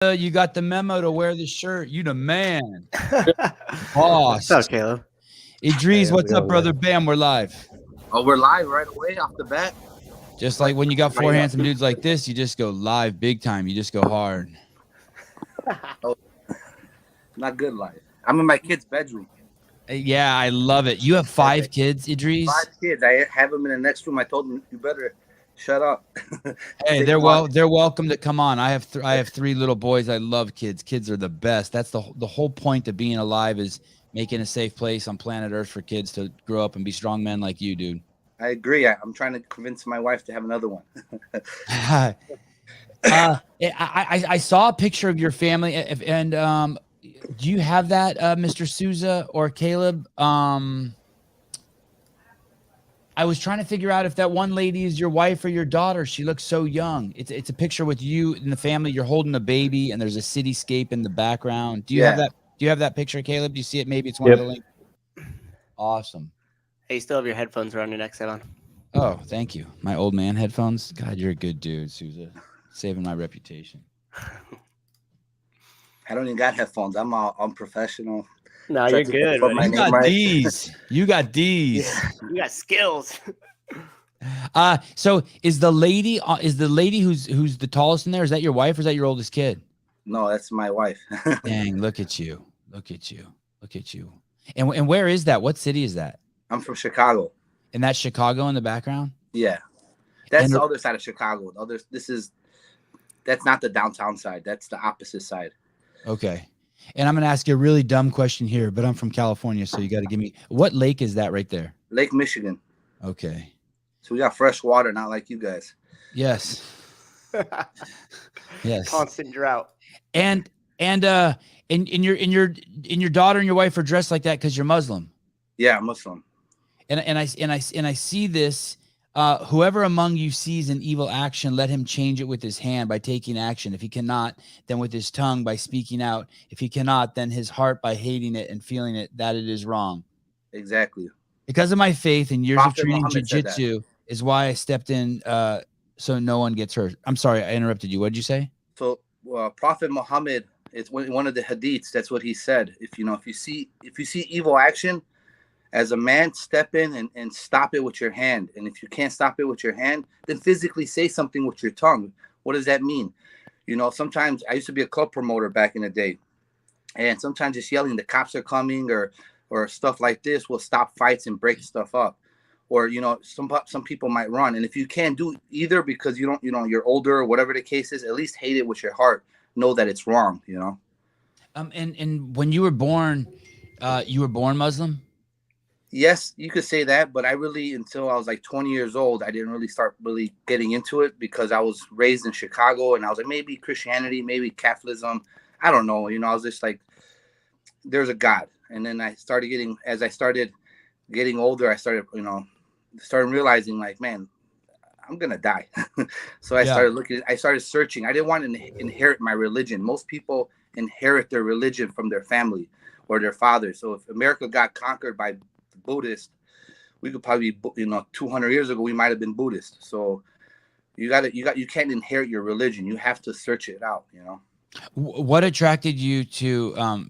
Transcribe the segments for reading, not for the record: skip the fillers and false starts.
You got the memo to wear the shirt. You the man. What's Boss. up, Caleb? Idriz, Hey, how's it what's up, going, brother? man? Bam, we're live. Oh, we're live right away off the bat. Just like when you got four Right up. handsome dudes like this, you just go live big time. You just go hard. Not good live. I'm in my kid's bedroom. Yeah, I love it. You have 5 kids, Idriz? 5 kids. I have them in the next room. I told them, you better shut up. Hey, Take they're them on. they're welcome to come on. I have 3 little boys. I love kids. Kids are the best. That's the whole point of being alive, is making a safe place on planet Earth for kids to grow up and be strong men like you, dude. I agree. I'm trying to convince my wife to have another one. I saw a picture of your family, and do you have that, Mr. Souza or Caleb? I was trying to figure out if that one lady is your wife or your daughter. She looks so young. It's a picture with you and the family. You're holding a baby, and there's a cityscape in the background. Do you have that? Do you have that picture, Caleb? Do you see it? Maybe it's one of the links. Awesome. Hey, you still have your headphones around your neck, Sevan? Oh, thank you. My old man headphones. God, you're a good dude, Souza. Saving my reputation. I don't even got headphones. I'm unprofessional. No, you're good. Put my You name got right. D's. You got D's. You got skills. So is the lady who's the tallest in there? Is that your wife or is that your oldest kid? No, that's my wife. Dang, look at you. Look at you. Look at you. And where is that? What city is that? I'm from Chicago. And that's Chicago in the background? Yeah. That's And the other side of Chicago. That's not the downtown side. That's the opposite side. Okay. And I'm going to ask you a really dumb question here, but I'm from California, so you got to give me, what lake is that right there? Lake Michigan. Okay. So we got fresh water, not like you guys. Yes. Yes. Constant drought. And your daughter and your wife are dressed like that because you're Muslim. Yeah, I'm Muslim. And I see this. Whoever among you sees an evil action, let him change it with his hand by taking action. If he cannot, then with his tongue by speaking out. If he cannot, then his heart by hating it and feeling it that it is wrong. Exactly. Because of my faith and years Prophet of training Muhammad said jiu-jitsu is why I stepped in so no one gets hurt. I'm sorry, I interrupted you. What did you say? So Prophet Muhammad, it's one of the hadiths. That's what he said. If you see evil action, as a man, step in and stop it with your hand. And if you can't stop it with your hand, then physically say something with your tongue. What does that mean? Sometimes I used to be a club promoter back in the day, and sometimes just yelling, the cops are coming, or stuff like this will stop fights and break stuff up. Or some people might run, and if you can't do either because you're older or whatever the case is, at least hate it with your heart. Know that it's wrong. And when you were born Muslim? Yes, you could say that, but until I was like 20 years old, I didn't really start really getting into it because I was raised in Chicago, and I was like, maybe Christianity, maybe Catholicism. I don't know. I was just like, there's a God. And then as I started getting older, I started realizing, like, man, I'm going to die. So I started searching. I didn't want to inherit my religion. Most people inherit their religion from their family or their father. So if America got conquered by Buddhist, we could probably 200 years ago we might have been Buddhist. So you can't inherit your religion. You have to search it out. What attracted you to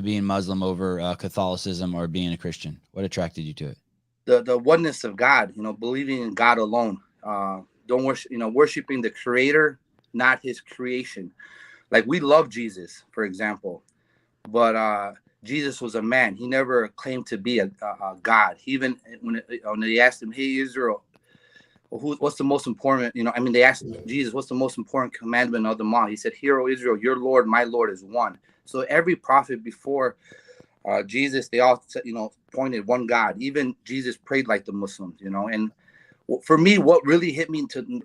being Muslim over Catholicism or being a Christian? What attracted you to it? The oneness of God. Believing in God alone. Don't worship. Worshiping the Creator, not His creation. Like, we love Jesus, for example, but Jesus was a man. He never claimed to be a God. He even when they asked him, "Hey, Israel, what's the most important?" They asked Jesus, "What's the most important commandment of them all?" He said, "Hear, O Israel, your Lord, my Lord, is one." So every prophet before Jesus, they all pointed one God. Even Jesus prayed like the Muslims. And for me, what really hit me to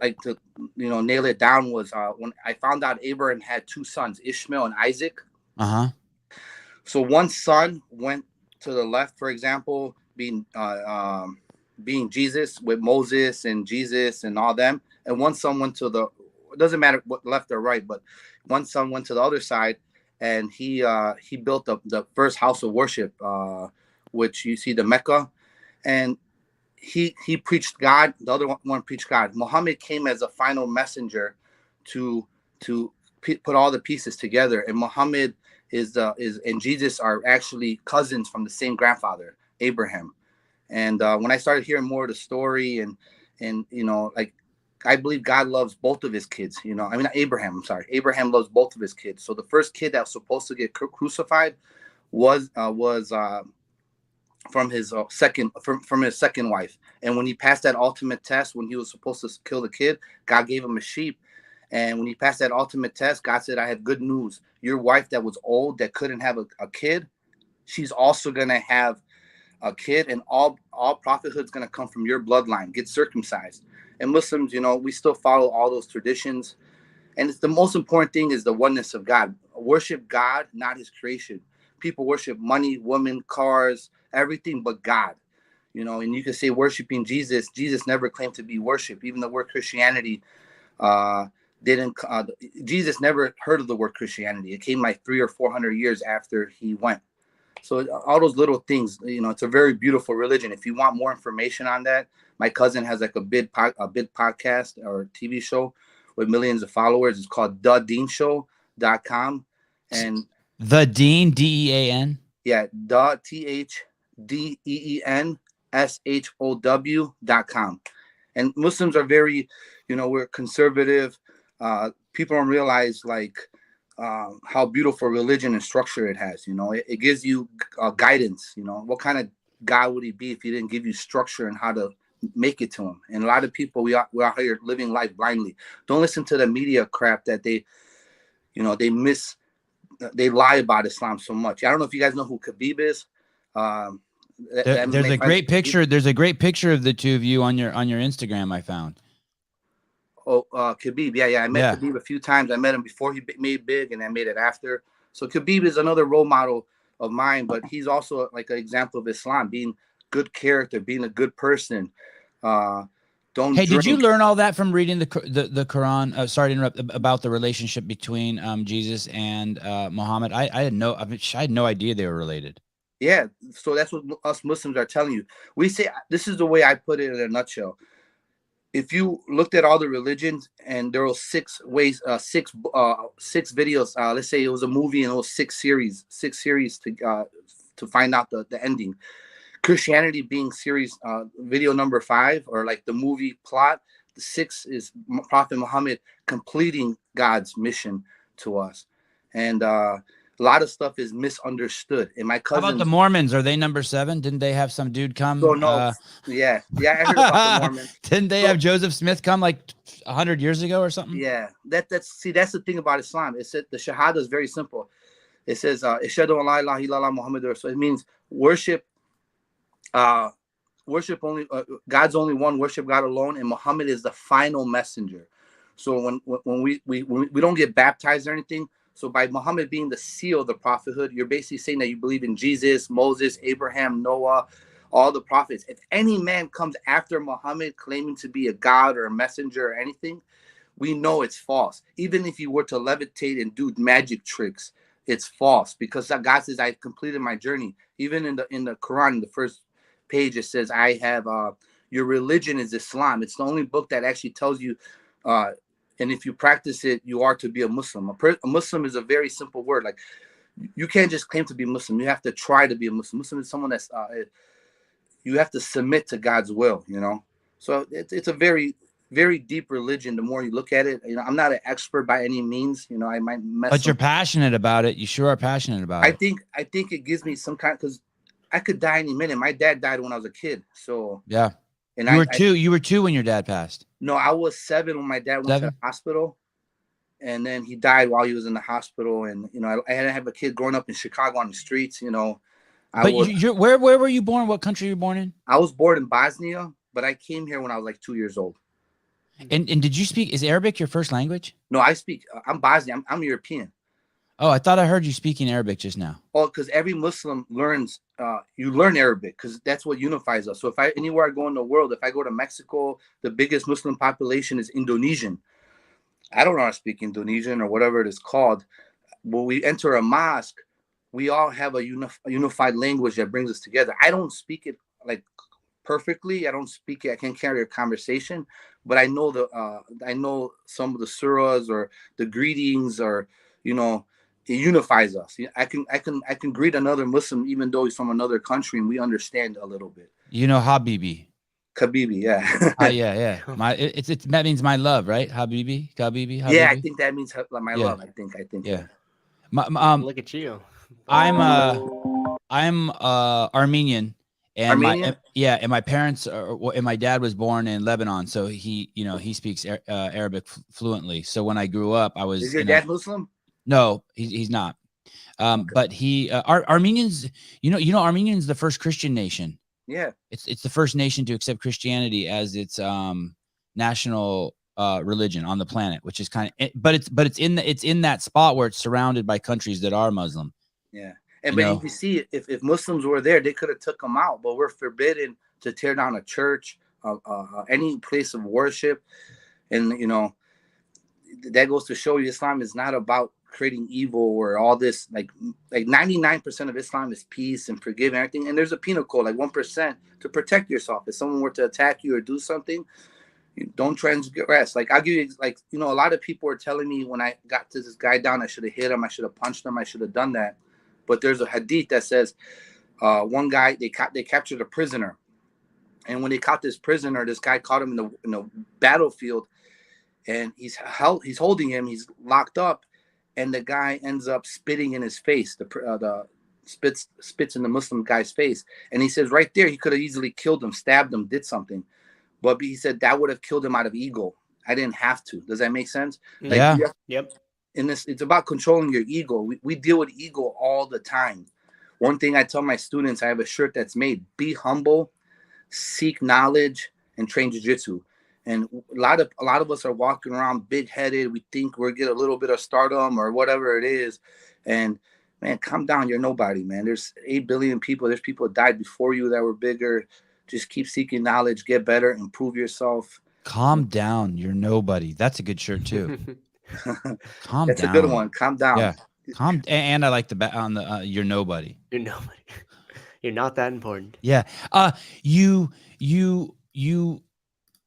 nail it down was when I found out Abraham had 2 sons, Ishmael and Isaac. So one son went to the left, for example, being Jesus with Moses and Jesus and all them. And one son went to it doesn't matter what, left or right, but one son went to the other side, and he built the first house of worship, which you see the Mecca. And he preached God. The other one preached God. Muhammad came as a final messenger to put all the pieces together. And Muhammad and Jesus are actually cousins from the same grandfather, Abraham. And when I started hearing more of the story, and like, I believe God loves both of his kids. Abraham. I'm sorry, Abraham loves both of his kids. So the first kid that was supposed to get crucified was from his second wife. And when he passed that ultimate test, when he was supposed to kill the kid, God gave him a sheep. And when he passed that ultimate test, God said, I have good news. Your wife that was old, that couldn't have a kid, she's also going to have a kid, and all prophethood is going to come from your bloodline. Get circumcised. And Muslims, we still follow all those traditions. And it's the most important thing is the oneness of God. Worship God, not his creation. People worship money, women, cars, everything but God. And you can say worshiping Jesus. Jesus never claimed to be worship. Even the word Christianity Jesus never heard of the word Christianity. It came like 300 or 400 years after he went. So all those little things, it's a very beautiful religion. If you want more information on that, my cousin has like a big podcast or TV show with millions of followers. It's called thedeanshow.com. And The Dean, DEAN. Yeah, THDEENSHOW.com. And Muslims are very, we're conservative. People don't realize how beautiful religion and structure it has. It gives you guidance. What kind of God would he be if he didn't give you structure and how to make it to him? And a lot of people, we're out here living life blindly. Don't listen to the media crap that they lie about Islam so much. I don't know if you guys know who Khabib is. There's a great picture. There's a great picture of the two of you on your Instagram, I found. Oh, Khabib. Yeah. I met Khabib a few times. I met him before he made big, and I made it after. So Khabib is another role model of mine, but he's also like an example of Islam, being good character, being a good person. Did you learn all that from reading the Quran? Sorry to interrupt. About the relationship between Jesus and Muhammad. I had no idea they were related. Yeah, so that's what us Muslims are telling you. We say, this is the way I put it in a nutshell. If you looked at all the religions and there were six videos, let's say it was a movie and it was six series to find out the ending. Christianity being series video number 5, or like the movie plot, the 6 is Prophet Muhammad completing God's mission to us. And a lot of stuff is misunderstood. And my cousin, how about the Mormons? Are they number 7? Didn't they have some dude come? So no, yeah, I heard about the Mormons. Didn't they have Joseph Smith come like 100 years ago or something? Yeah, that's the thing about Islam. It said the Shahada is very simple. It says Ashhadu an la ilaha illallah Muhammadur Rasul. It means worship only God's only one, worship God alone, and Muhammad is the final messenger. So when we don't get baptized or anything, so by Muhammad being the seal of the prophethood, you're basically saying that you believe in Jesus, Moses, Abraham, Noah, all the prophets. If any man comes after Muhammad claiming to be a god or a messenger or anything, we know it's false. Even if you were to levitate and do magic tricks, it's false, because God says, I've completed my journey. Even in the Quran, in the first page, it says, I have your religion is Islam. It's the only book that actually tells you and if you practice it, you are to be a Muslim. A Muslim is a very simple word. Like, you can't just claim to be Muslim. You have to try to be a Muslim. Muslim is someone that's you have to submit to God's will. So it's a very, very deep religion. The more you look at it, I'm not an expert by any means. I might mess. But you're passionate about it. You sure are passionate about it. I think it gives me some kind, because I could die any minute. My dad died when I was a kid. So yeah. And you were 2 when your dad passed. No, I was 7 when my dad went to the hospital, and then he died while he was in the hospital. And I had to have a kid growing up in Chicago on the streets. Where were you born? What country were you born in? I was born in Bosnia, but I came here when I was like 2 years old. And did you speak? Is Arabic your first language? No, I speak. I'm Bosnian. I'm European. Oh, I thought I heard you speaking Arabic just now. Oh, because every Muslim learns, you learn Arabic, because that's what unifies us. So anywhere I go in the world, if I go to Mexico, the biggest Muslim population is Indonesian. I don't know how to speak Indonesian or whatever it is called. When we enter a mosque, we all have a unified language that brings us together. I don't speak it like perfectly. I don't speak it. I can't carry a conversation, but I know I know some of the surahs or the greetings, or it unifies us. I can greet another Muslim even though he's from another country, and we understand a little bit. Habibi. Habibi, yeah. Yeah. That means my love, right? Habibi. Yeah, I think that means my love. I think. Yeah. Look at you. I'm Armenian, and Armenian? and my parents and my dad was born in Lebanon, so he speaks Arabic fluently. So when I grew up, I was. Is your dad Muslim? No, he's not. Okay. But Armenians, Armenians the first Christian nation. Yeah. It's the first nation to accept Christianity as its national religion on the planet, which is but it's in that spot where it's surrounded by countries that are Muslim. Yeah. And but you see, if Muslims were there, they could have took them out, but we're forbidden to tear down a church, any place of worship. And that goes to show you Islam is not about creating evil or all this. Like 99% of Islam is peace and forgiving everything. And there's a penal code, like 1%, to protect yourself. If someone were to attack you or do something, you don't transgress. Like I'll give you, a lot of people were telling me when I got to this guy down, I should have hit him, I should have punched him, I should have done that. But there's a hadith that says one guy, they captured a prisoner, and when they caught this prisoner, this guy caught him in the battlefield, and he's holding him, he's locked up, and the guy ends up spitting in his face. The spits in the Muslim guy's face, and he says right there he could have easily killed him, stabbed him, did something, but he said that would have killed him out of ego. I didn't have to. Does that make sense? Yeah. Yep. In this, it's about controlling your ego. We deal with ego all the time. One thing I tell my students, I have a shirt that's made: be humble, seek knowledge, and train jiu-jitsu. And a lot of us are walking around big-headed. We think we're get a little bit of stardom or whatever it is. And man, calm down. You're nobody, man. There's 8 billion people. There's people that died before you that were bigger. Just keep seeking knowledge, get better, improve yourself. Calm down. You're nobody. That's a good shirt too. Calm That's down. a good one. Calm down. Yeah. And I like the on the you're nobody. You're nobody. You're not that important. Yeah. You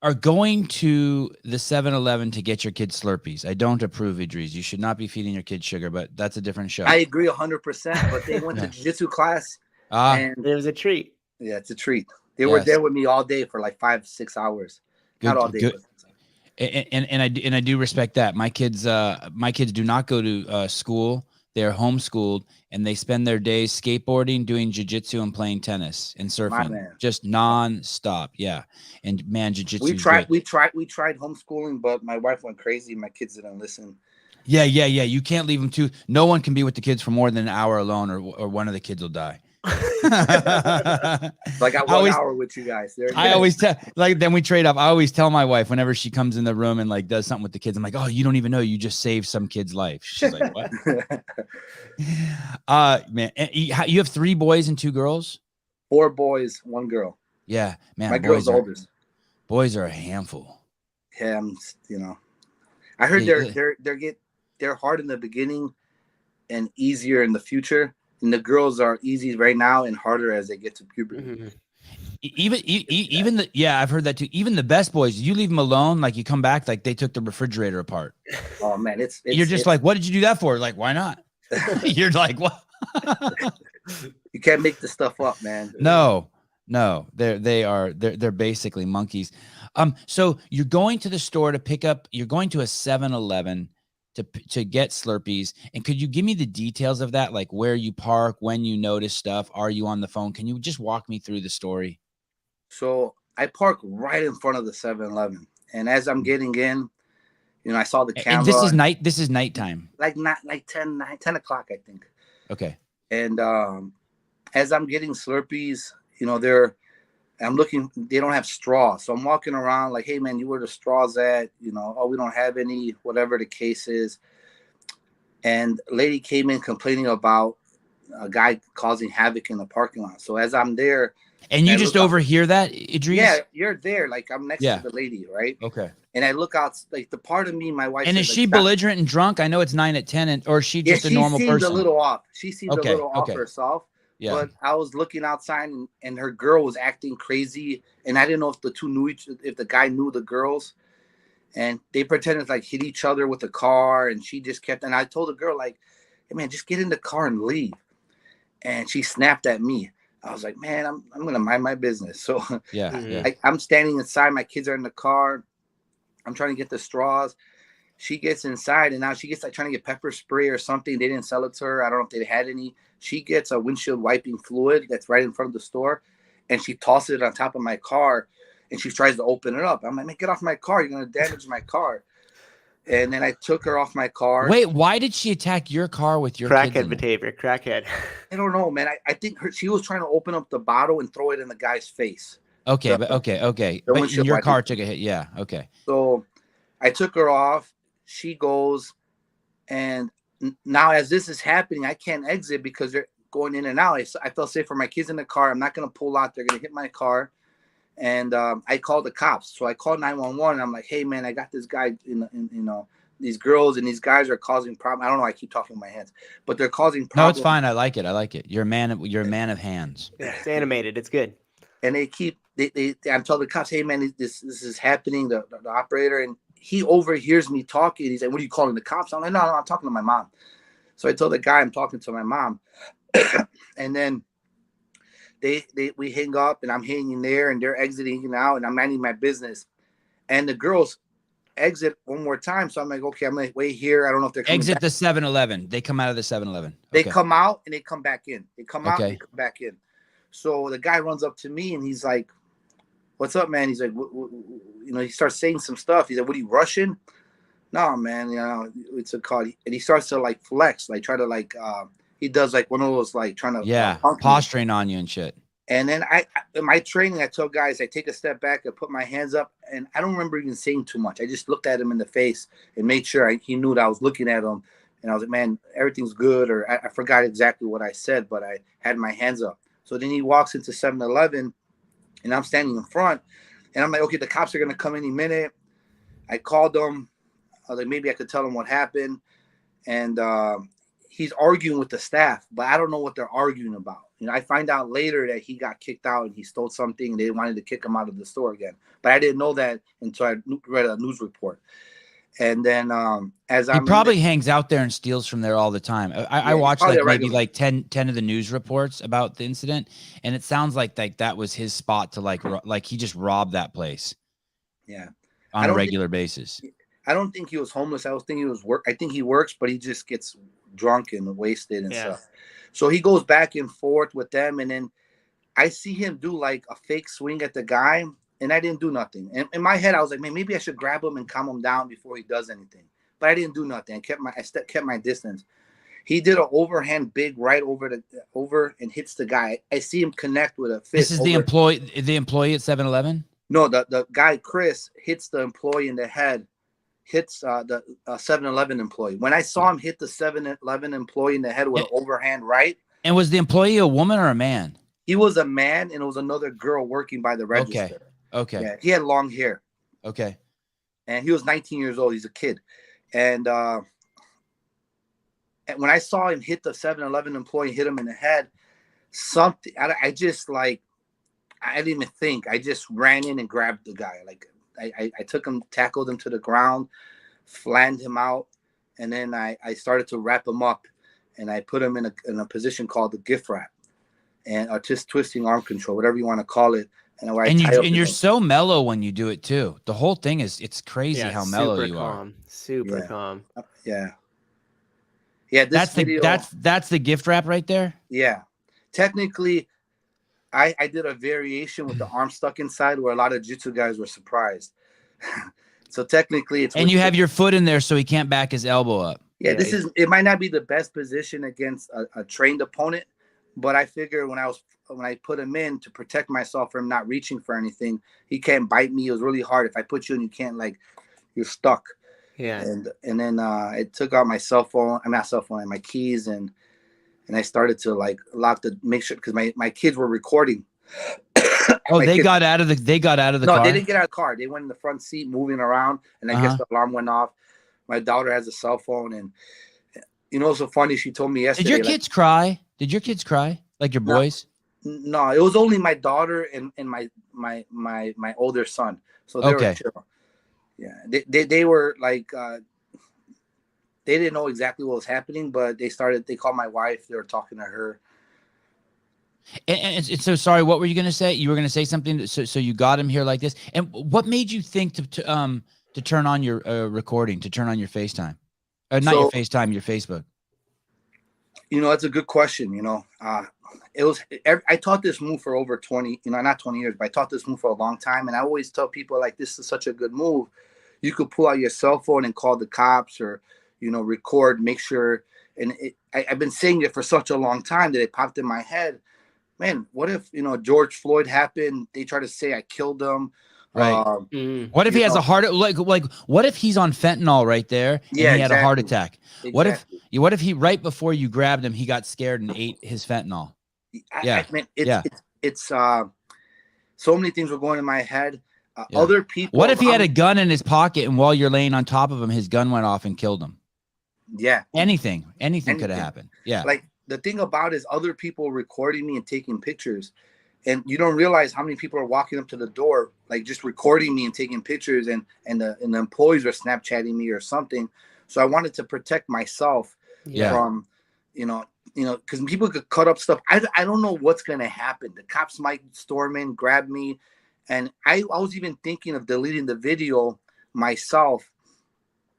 are going to the 7-Eleven to get your kids Slurpees. I don't approve, Idriz. You should not be feeding your kids sugar, but that's a different show. I agree 100%. But they went to jiu-jitsu class, and it was a treat. Yeah, it's a treat. They were there with me all day for like 5-6 hours. Not all day. Good. And I do respect that. My kids do not go to school. They're homeschooled, and they spend their days skateboarding, doing jiu-jitsu, and playing tennis and surfing, just non-stop. Yeah, and man, jiu-jitsu. We tried homeschooling, but my wife went crazy. My kids didn't listen. Yeah. You can't leave them too. No one can be with the kids for more than an hour alone, or one of the kids will die. So I got 1 hour with you guys. I always tell, then we trade off. I always tell my wife whenever she comes in the room and does something with the kids, I'm like, oh, you don't even know, you just saved some kid's life. She's like, what? Man, you have 3 boys and 2 girls? 4 boys, 1 girl. Yeah, man. My girl's the oldest. Boys are a handful. Yeah, I heard they're hard in the beginning and easier in the future. And the girls are easy right now and harder as they get to puberty. Mm-hmm. Even I've heard that too. Even the best boys, you leave them alone, like you come back, like they took the refrigerator apart. Oh man, you're just like, what did you do that for? Like, why not? You're like, what? You can't make this stuff up, man. No, they're basically monkeys. So you're going to the store to pick up. You're going to a 7-Eleven to get Slurpees. And could you give me the details of that? Like where you park, when you notice stuff, are you on the phone? Can you just walk me through the story? So I park right in front of the 7-Eleven. And as I'm getting in, I saw the camera. And this is nighttime. Like 10 o'clock, I think. Okay. And as I'm getting Slurpees, I'm looking, they don't have straws. So I'm walking around like, hey man, where the straws at? Oh, we don't have any, whatever the case is. And a lady came in complaining about a guy causing havoc in the parking lot. So as I'm there. And you just overhear that, Idriz? Yeah, you're there. Like I'm next to the lady, right? Okay. And I look out, like the part of me, my wife. And is she belligerent and drunk? I know it's 9 at 10, or is she just a normal person? She seemed a little off. She seemed a little off herself. Yeah. But I was looking outside and her girl was acting crazy. And I didn't know if the two knew if the guy knew the girls. and they pretended to like hit each other with the car, and she just kept. And I told the girl like, "Hey man, just get in the car and leave." And she snapped at me. I was like, "Man, I'm gonna mind my business." So yeah. I'm standing inside. My kids are in the car. I'm trying to get the straws. She gets inside, and now she gets like trying to get pepper spray or something. They didn't sell it to her. I don't know if they had any. She gets a windshield wiping fluid that's right in front of the store, and she tosses it on top of my car, and she tries to open it up. I'm like, "Man, get off my car. You're going to damage my car." And then I took her off my car. Wait, why did she attack your car with your kids in Crackhead it? behavior, crackhead. I don't know, man. I think she was trying to open up the bottle and throw it in the guy's face. Okay, The- but okay. the But windshield your wiping car fluid. took a hit. Yeah, okay. So I took her off. She goes, and now as this is happening, I can't exit because they're going in and out. I felt safe for my kids in the car. I'm not going to pull out. They're going to hit my car. And I called the cops. So I called 911. And I'm like, "Hey, man, I got this guy, these girls and these guys are causing problems." I don't know. I keep talking with my hands, but they're causing No, problems. it's fine. I like it. You're a man of hands. It's animated. It's good. And they keep, I'm telling the cops, "Hey, man, this is happening." The operator, and he overhears me talking. He's like, "What are you calling the cops?" I'm like, no, I'm talking to my mom." So I told the guy I'm talking to my mom. And then we hang up, and I'm hanging there, and they're exiting out, and I'm minding my business. And the girls exit one more time. So I'm like, okay, I'm going to wait here. I don't know if they're coming Exit back. the 7-Eleven. They come out of the 7-Eleven. They Okay. come out and they come back in. They come out Okay. and they come back in. So the guy runs up to me and he's like, "What's up, man?" He's like, he starts saying some stuff. He's like, "What are you, Russian?" "No, man, it's a call." And he starts to like flex, like try to like, he does like one of those like trying to punk me. Posturing on you and shit. And then in my training, I tell guys, I take a step back, I put my hands up, and I don't remember even saying too much. I just looked at him in the face and made sure he knew that I was looking at him. And I was like, "Man, everything's good." Or I forgot exactly what I said, but I had my hands up. So then he walks into 7-Eleven, and I'm standing in front, and I'm like, okay, the cops are going to come any minute. I called them. I was like, maybe I could tell them what happened. And he's arguing with the staff, but I don't know what they're arguing about. I find out later that he got kicked out and he stole something, and they wanted to kick him out of the store again. But I didn't know that until I read a news report. And then he probably hangs out there and steals from there all the time. I watched like maybe like 10 of the news reports about the incident, and it sounds like that was his spot to like he just robbed that place. Yeah, on a regular basis. I don't think he was homeless. I was thinking he was work. I think he works, but he just gets drunk and wasted and stuff. So he goes back and forth with them, and then I see him do like a fake swing at the guy, and I didn't do nothing. And in my head, I was like, man, maybe I should grab him and calm him down before he does anything. But I didn't do nothing. I kept my distance. He did an overhand big right over and hits the guy. I see him connect with a fist. This is the employee at 7-Eleven? No, the guy Chris hits the employee in the head. Hits the 7-Eleven employee. When I saw him hit the 7-Eleven employee in the head with an overhand right. And was the employee a woman or a man? He was a man, and it was another girl working by the register. Okay. Yeah, he had long hair. Okay. And he was 19 years old. He's a kid. And when I saw him hit the 7-Eleven employee, hit him in the head, something, I just like, I didn't even think. I just ran in and grabbed the guy. Like, I took him, tackled him to the ground, flanned him out, and then I started to wrap him up, and I put him in a position called the gift wrap, and just twisting arm control, whatever you want to call it. And you're so mellow when you do it too. The whole thing it's crazy how mellow you are. Super calm. Yeah. That's the gift wrap right there. Yeah, technically, I did a variation with the arm stuck inside where a lot of jiu-jitsu guys were surprised. So technically, it's and you have your foot in there so he can't back his elbow up. Yeah, it might not be the best position against a trained opponent, but I figure when I put him in to protect myself from not reaching for anything, he can't bite me. It was really hard. If I put you in, you can't, like, you're stuck. Yeah. And then it took out my cell phone. I'm not cell phone, and my keys, and I started to like lock make sure, because my kids were recording. Oh, they got out of the car? No, they didn't get out of the car. They went in the front seat moving around, and I guess the alarm went off. My daughter has a cell phone, and it's so funny. She told me yesterday. Did your kids cry? Did your kids cry? Like your boys? No, it was only my daughter and my older son. So they were chill. Yeah, they were like they didn't know exactly what was happening, but they called my wife. They were talking to her. And so sorry, what were you going to say? You were going to say something. So you got him here like this. And what made you think to turn on your recording, to turn on your FaceTime, not your FaceTime, your Facebook? That's a good question. I taught this move for over 20, not 20 years, but I taught this move for a long time. And I always tell people, like, this is such a good move. You could pull out your cell phone and call the cops, or, record, make sure. And I've been saying it for such a long time that it popped in my head. Man, what if, George Floyd happened? They try to say I killed him. Right. What if he has a heart, like, what if he's on fentanyl right there and he had a heart attack? Exactly. What if he, right before you grabbed him, he got scared and ate his fentanyl? It's so many things were going in my head. Other people. What if he had a gun in his pocket and while you're laying on top of him, his gun went off and killed him? Yeah. Anything could have happened. Yeah. Like, the thing about it is other people recording me and taking pictures, and you don't realize how many people are walking up to the door, like just recording me and taking pictures, and the employees are Snapchatting me or something. So I wanted to protect myself from, because people could cut up stuff. I don't know what's going to happen. The cops might storm in, grab me. And I was even thinking of deleting the video myself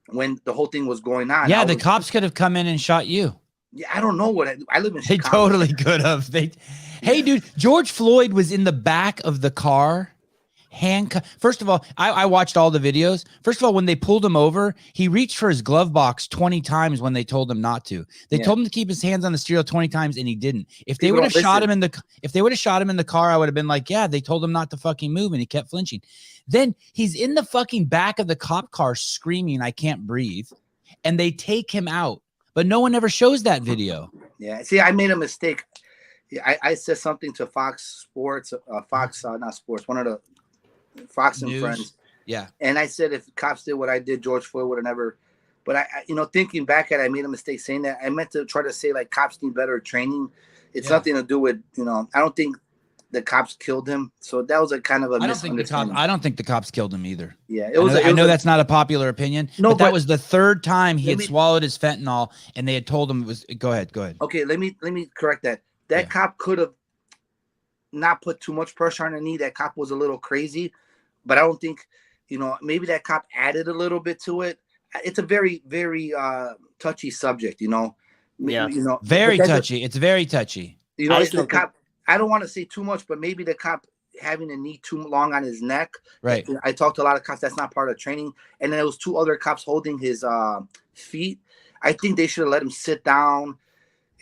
when the whole thing was going on. Yeah, the cops could have come in and shot you. Yeah, I don't know what I live in Chicago. They totally could have. Hey, dude, George Floyd was in the back of the car, handcuffed. First of all, I watched all the videos. First of all, when they pulled him over, he reached for his glove box 20 times when they told him not to. They told him to keep his hands on the steering wheel 20 times, and he didn't. If they would have shot him in the car, I would have been like, yeah, they told him not to fucking move, and he kept flinching. Then he's in the fucking back of the cop car screaming, "I can't breathe," and they take him out. But no one ever shows that video. Yeah. See, I made a mistake. I said something to Fox Sports, not Sports, one of the Fox and News. Friends. Yeah. And I said, if cops did what I did, George Floyd would have never. But I thinking back at it, I made a mistake saying that. I meant to try to say, like, cops need better training. It's nothing to do with, I don't think the cops killed him. So that was a kind of a misunderstanding. I don't think the cops killed him either. Yeah. I know that's not a popular opinion. No, but that was the third time he had swallowed his fentanyl, and they had told him it was. Go ahead. Okay, let me correct that. That cop could have not put too much pressure on the knee. That cop was a little crazy, but I don't think, maybe that cop added a little bit to it. It's a very, very touchy subject, Yeah. Very touchy. It's very touchy. It's the cop. I don't want to say too much, but maybe the cop having a knee too long on his neck. Right. I talked to a lot of cops. That's not part of training. And then there was two other cops holding his feet. I think they should have let him sit down.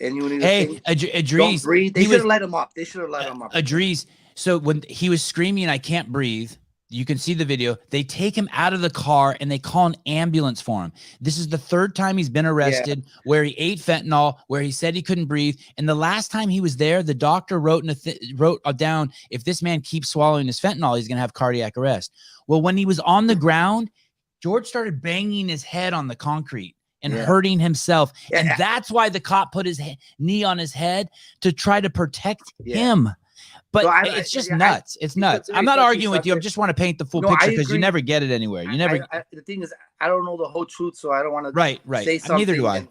And Idriz, don't breathe. They should have let him up. Idriz. So when he was screaming, "I can't breathe," you can see the video. They take him out of the car and they call an ambulance for him. This is the third time he's been arrested, where he ate fentanyl, where he said he couldn't breathe. And the last time he was there, the doctor wrote down, if this man keeps swallowing his fentanyl, he's going to have cardiac arrest. Well, when he was on the ground, George started banging his head on the concrete and hurting himself. Yeah. And that's why the cop put his knee on his head, to try to protect him. But so it's just nuts. It's nuts. I'm not arguing with you. I just want to paint the full picture, because you never get it anywhere. You never. The thing is, I don't know the whole truth, so I don't want to say something. Neither do I.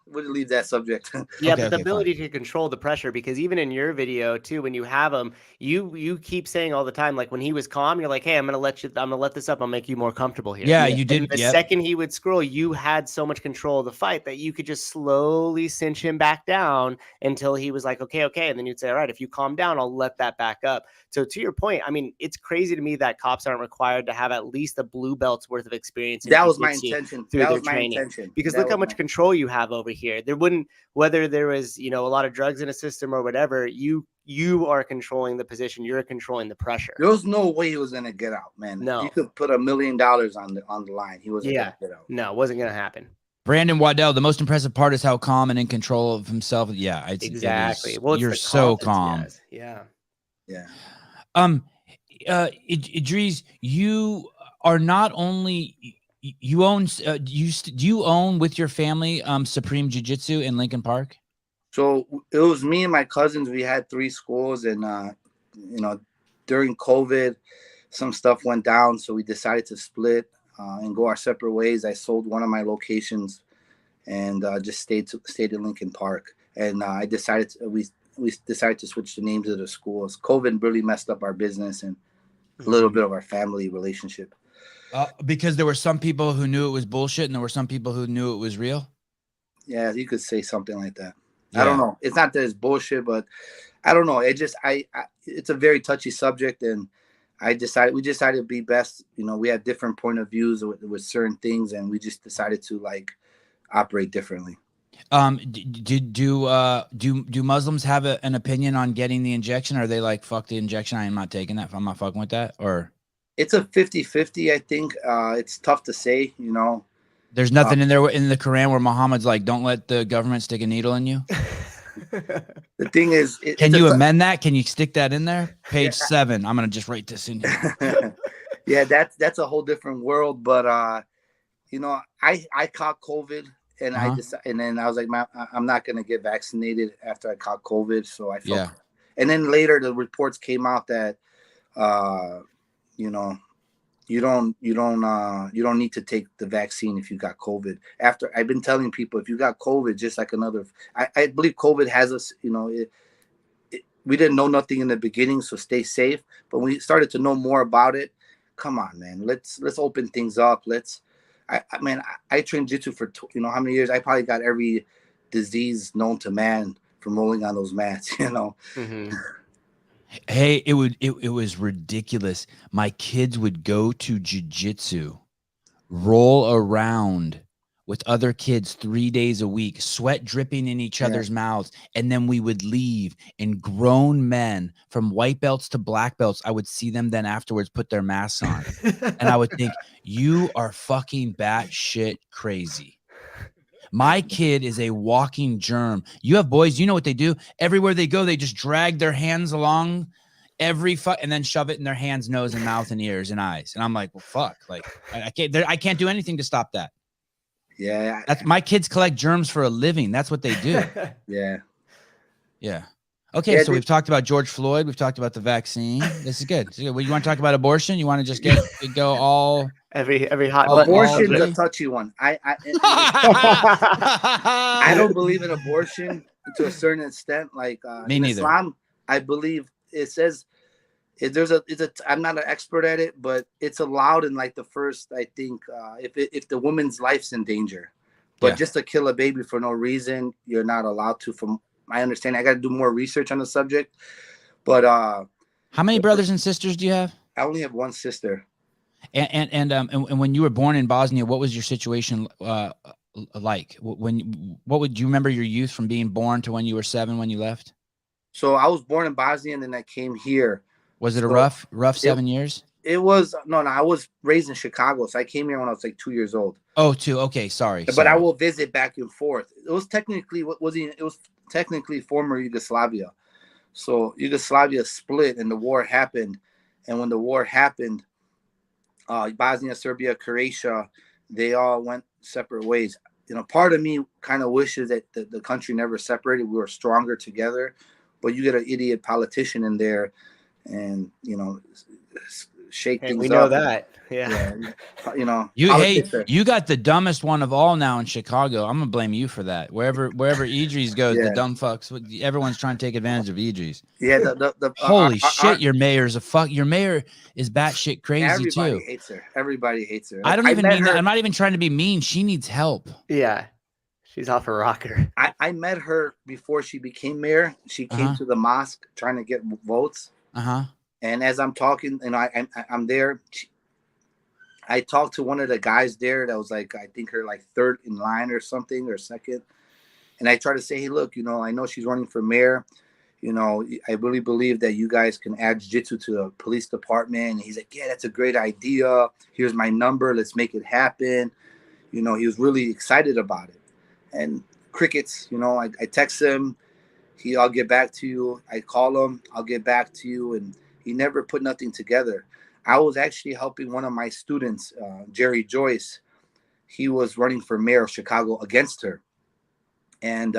We'll leave that subject. Yeah, but the ability to control the pressure, because even in your video too, when you have him, you keep saying all the time, like when he was calm, you're like, hey, I'm gonna let this up. I'll make you more comfortable here. Yeah, you did. The second he would scroll, you had so much control of the fight that you could just slowly cinch him back down until he was like, okay. And then you'd say, all right, if you calm down, I'll let that back up. So to your point, I mean, it's crazy to me that cops aren't required to have at least a blue belt's worth of experience. That was my intention. Because look how much control you have over here. There wouldn't, whether there was, a lot of drugs in a system or whatever, you are controlling the position. You're controlling the pressure. There was no way he was going to get out, man. No. You could put $1 million on the line. He wasn't going to get out. No, it wasn't going to happen. Brandon Waddell, the most impressive part is how calm and in control of himself. Yeah, exactly. You're so calm. Yeah. Idriz, you are not only you own. Do you own with your family Supreme Jiu-Jitsu in Lincoln Park? So it was me and my cousins. We had 3 schools, and during COVID, some stuff went down, so we decided to split and go our separate ways. I sold one of my locations and just stayed in Lincoln Park. And I decided we decided to switch the names of the schools. COVID really messed up our business and a little bit of our family relationship. Because there were some people who knew it was bullshit, and there were some people who knew it was real. Yeah, you could say something like that. Yeah. I don't know. It's not that it's bullshit, but I don't know. It just it's a very touchy subject, and we decided to be best. You know, we had different point of views with certain things, and we just decided to like operate differently. Do Muslims have an opinion on getting the injection? Or are they like, fuck the injection, I am not taking that, I'm not fucking with that? Or it's a 50-50, I think. It's tough to say, you know. There's nothing in there in the Quran where Muhammad's like, don't let the government stick a needle in you. The thing is, can you amend that? Can you stick that in there? Page 7. I'm gonna just write this in here. Yeah, that's a whole different world. But you know, I caught COVID, and and then I was like, I'm not gonna get vaccinated after I caught COVID. So I felt, and then later the reports came out that, you know, you don't need to take the vaccine if you got COVID. After I've been telling people, if you got COVID, just like another, I believe COVID has us, you know, we didn't know nothing in the beginning, so stay safe. But when we started to know more about it, come on, man, let's open things up. I trained jiu-jitsu for, you know, how many years? I probably got every disease known to man from rolling on those mats, you know. Mm-hmm. Hey, it was ridiculous. My kids would go to jiu-jitsu, roll around with other kids 3 days a week, sweat dripping in each other's mouths, and then we would leave, and grown men from white belts to black belts, I would see them then afterwards put their masks on. And I would think, you are fucking batshit crazy. My kid is a walking germ. You have boys, you know what they do? Everywhere they go, they just drag their hands along and then shove it in their hands, nose, and mouth, and ears and eyes. And I'm like, well, fuck. Like, I can't do anything to stop that. Yeah. My kids collect germs for a living. That's what they do. Yeah. Yeah. Okay, so we've talked about George Floyd. We've talked about the vaccine. This is good. Well, you want to talk about abortion? You want to just go all every hot abortion is a touchy one. I don't believe in abortion to a certain extent. Like me in neither. Islam, I believe it says I'm not an expert at it, but it's allowed in like the first, I think, if the woman's life's in danger. But just to kill a baby for no reason, you're not allowed to. From my understanding, I got to do more research on the subject. But how many brothers and sisters do you have? I only have one sister. And when you were born in Bosnia, what was your situation like? What would you remember your youth from being born to when you were 7 when you left? So I was born in Bosnia, and then I came here. Was it a rough 7 years? It was no. I was raised in Chicago, so I came here when I was like 2 years old. Oh, 2. Okay, sorry. But I will visit back and forth. It was technically former Yugoslavia. So Yugoslavia split, and the war happened. And when the war happened, Bosnia, Serbia, Croatia, they all went separate ways. You know, part of me kind of wishes that the country never separated. We were stronger together. But you get an idiot politician in there, and you know, shake things up. We know that, yeah. You know, you got the dumbest one of all now in Chicago. I'm gonna blame you for that. Wherever Idriz goes, the dumb fucks. Everyone's trying to take advantage of Idriz. Yeah, holy shit, your mayor's a fuck. Your mayor is batshit crazy everybody too. Hates her. Everybody hates her. I don't even mean that. I'm not even trying to be mean. She needs help. Yeah. She's off her rocker. I met her before she became mayor. She came to the mosque trying to get votes. And as I'm talking, you know, I'm there. I talked to one of the guys there that was like, I think her like third in line or something, or second. And I try to say, hey, look, you know, I know she's running for mayor. You know, I really believe that you guys can add jiu-jitsu to the police department. And he's like, yeah, that's a great idea. Here's my number. Let's make it happen. You know, he was really excited about it. And crickets, you know, I text him. I'll get back to you. I call him. I'll get back to you. And he never put nothing together. I was actually helping one of my students, Jerry Joyce. He was running for mayor of Chicago against her. And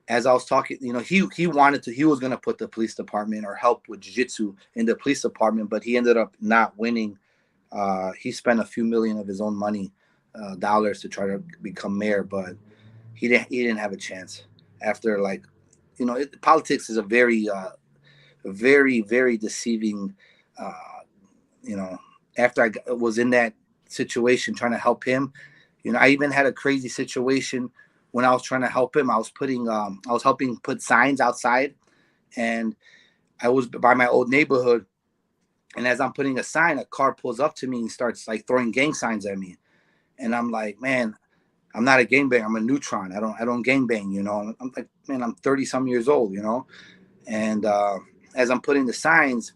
as I was talking, he wanted to, he was going to put the police department or help with jiu-jitsu in the police department, but he ended up not winning. He spent a few million of his own money, dollars, to try to become mayor, but he didn't have a chance after, like, politics is a very, very, very deceiving, after I was in that situation trying to help him, I even had a crazy situation when I was trying to help him. I was helping put signs outside, and I was by my old neighborhood. And as I'm putting a sign, a car pulls up to me and starts like throwing gang signs at me. And I'm like, man, I'm not a gangbang. I'm a neutron. I don't gangbang, I'm like, man, I'm 30 some years old, And as I'm putting the signs,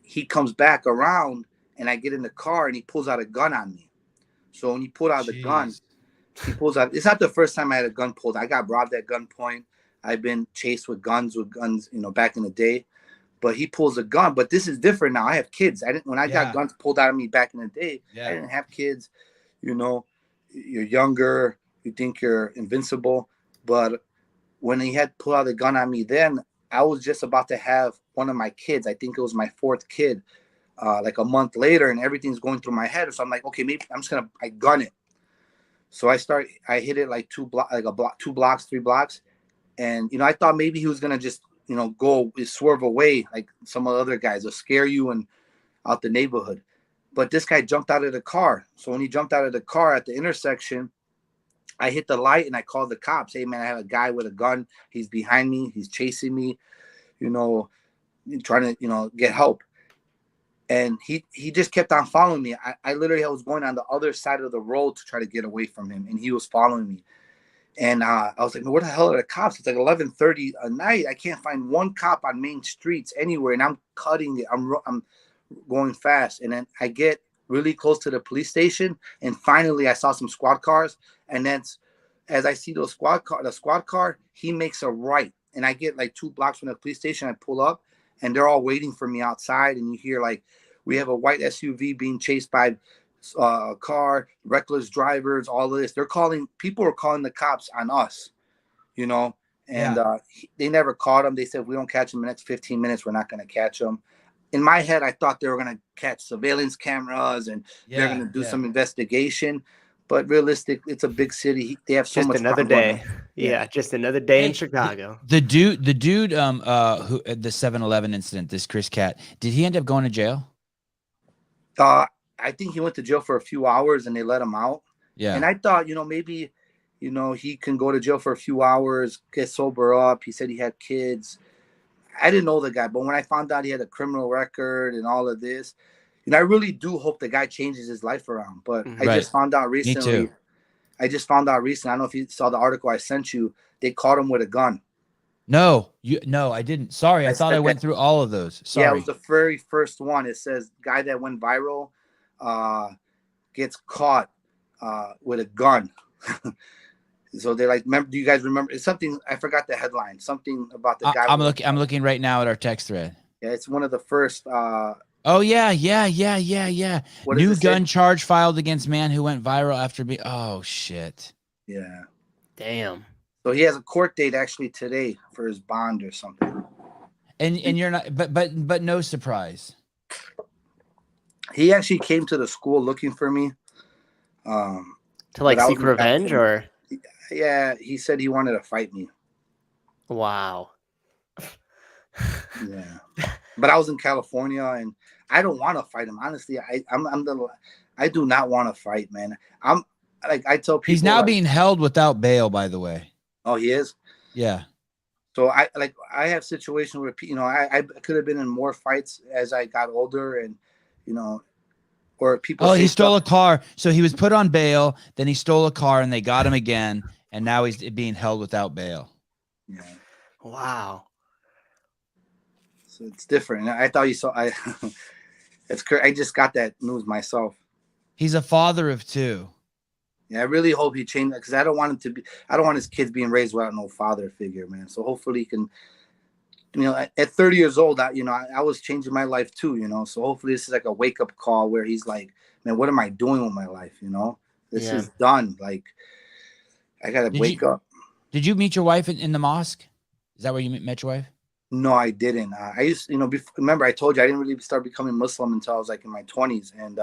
he comes back around, and I get in the car, and he pulls out a gun on me. So when he pulled out the gun, he pulls out. It's not the first time I had a gun pulled. I got robbed at gunpoint. I've been chased with guns, back in the day. But he pulls a gun. But this is different now. I have kids. When I got guns pulled out of me back in the day, I didn't have kids. You're younger. You think you're invincible. But when he had pulled out a gun on me, then I was just about to have one of my kids. I think it was my fourth kid, like a month later, and everything's going through my head. So I'm like, okay, maybe I'm just I gun it. So I hit it like 2 blocks, 3 blocks. And, I thought maybe he was going to just, go swerve away like some of the other guys, or scare you and out the neighborhood. But this guy jumped out of the car. So when he jumped out of the car at the intersection, I hit the light and I called the cops. Hey, man, I have a guy with a gun. He's behind me. He's chasing me, trying to, get help. And he just kept on following me. I literally was going on the other side of the road to try to get away from him, and he was following me. And I was like, where the hell are the cops? It's like 11:30 at night. I can't find one cop on main streets anywhere, and I'm cutting it. I'm going fast. And then I get really close to the police station, and finally I saw some squad cars. And then as I see the squad car, he makes a right. And I get like 2 blocks from the police station. I pull up, and they're all waiting for me outside. And you hear, like, we have a white SUV being chased by a car, reckless drivers, all of this. People are calling the cops on us, and they never caught him. They said, if we don't catch him in the next 15 minutes, we're not going to catch him. In my head, I thought they were going to catch surveillance cameras and they're going to do some investigation. But realistically, it's a big city. They have so just much. Another day. Yeah, just another day in Chicago. The dude, who the 7-Eleven incident, this Chris Cat, did he end up going to jail? I think he went to jail for a few hours and they let him out. Yeah. And I thought, maybe, he can go to jail for a few hours, get sober up. He said he had kids. I didn't know the guy, but when I found out he had a criminal record and all of this, I really do hope the guy changes his life around. But I just found out recently. Me too. I don't know if you saw the article I sent you. They caught him with a gun. No, I didn't. Sorry, I thought I went through all of those. Sorry. Yeah, it was the very first one. It says guy that went viral gets caught with a gun. So they're like, do you guys remember? It's something, I forgot the headline. Something about the guy. I'm looking right now at our text thread. Yeah, it's one of the first. Oh yeah. New gun charge filed against man who went viral after being. Oh shit. Yeah. Damn. So he has a court date actually today for his bond or something. And you're not, but no surprise. He actually came to the school looking for me. To like seek revenge, or? Yeah, he said he wanted to fight me. Wow. Yeah, but I was in California, and I don't want to fight him. Honestly, I do not want to fight, man. I tell people he's now being held without bail. By the way. Oh, he is. Yeah. So I have situations where I could have been in more fights as I got older, and or people. Oh, he stole a car. So he was put on bail. Then he stole a car, and they got him again. And now he's being held without bail. Yeah. Wow. So it's different. I thought you saw. It's crazy. I just got that news myself. He's a father of 2. Yeah, I really hope he changed because I don't want him to be. I don't want his kids being raised without no father figure, man. So hopefully he can. At 30 years old, I was changing my life too. So hopefully this is like a wake up call where he's like, man, what am I doing with my life? This is done. Like, I gotta wake up. Did you meet your wife in the mosque? Is that where you met your wife? No, I didn't. I used, remember I told you I didn't really start becoming Muslim until I was like in my 20s, and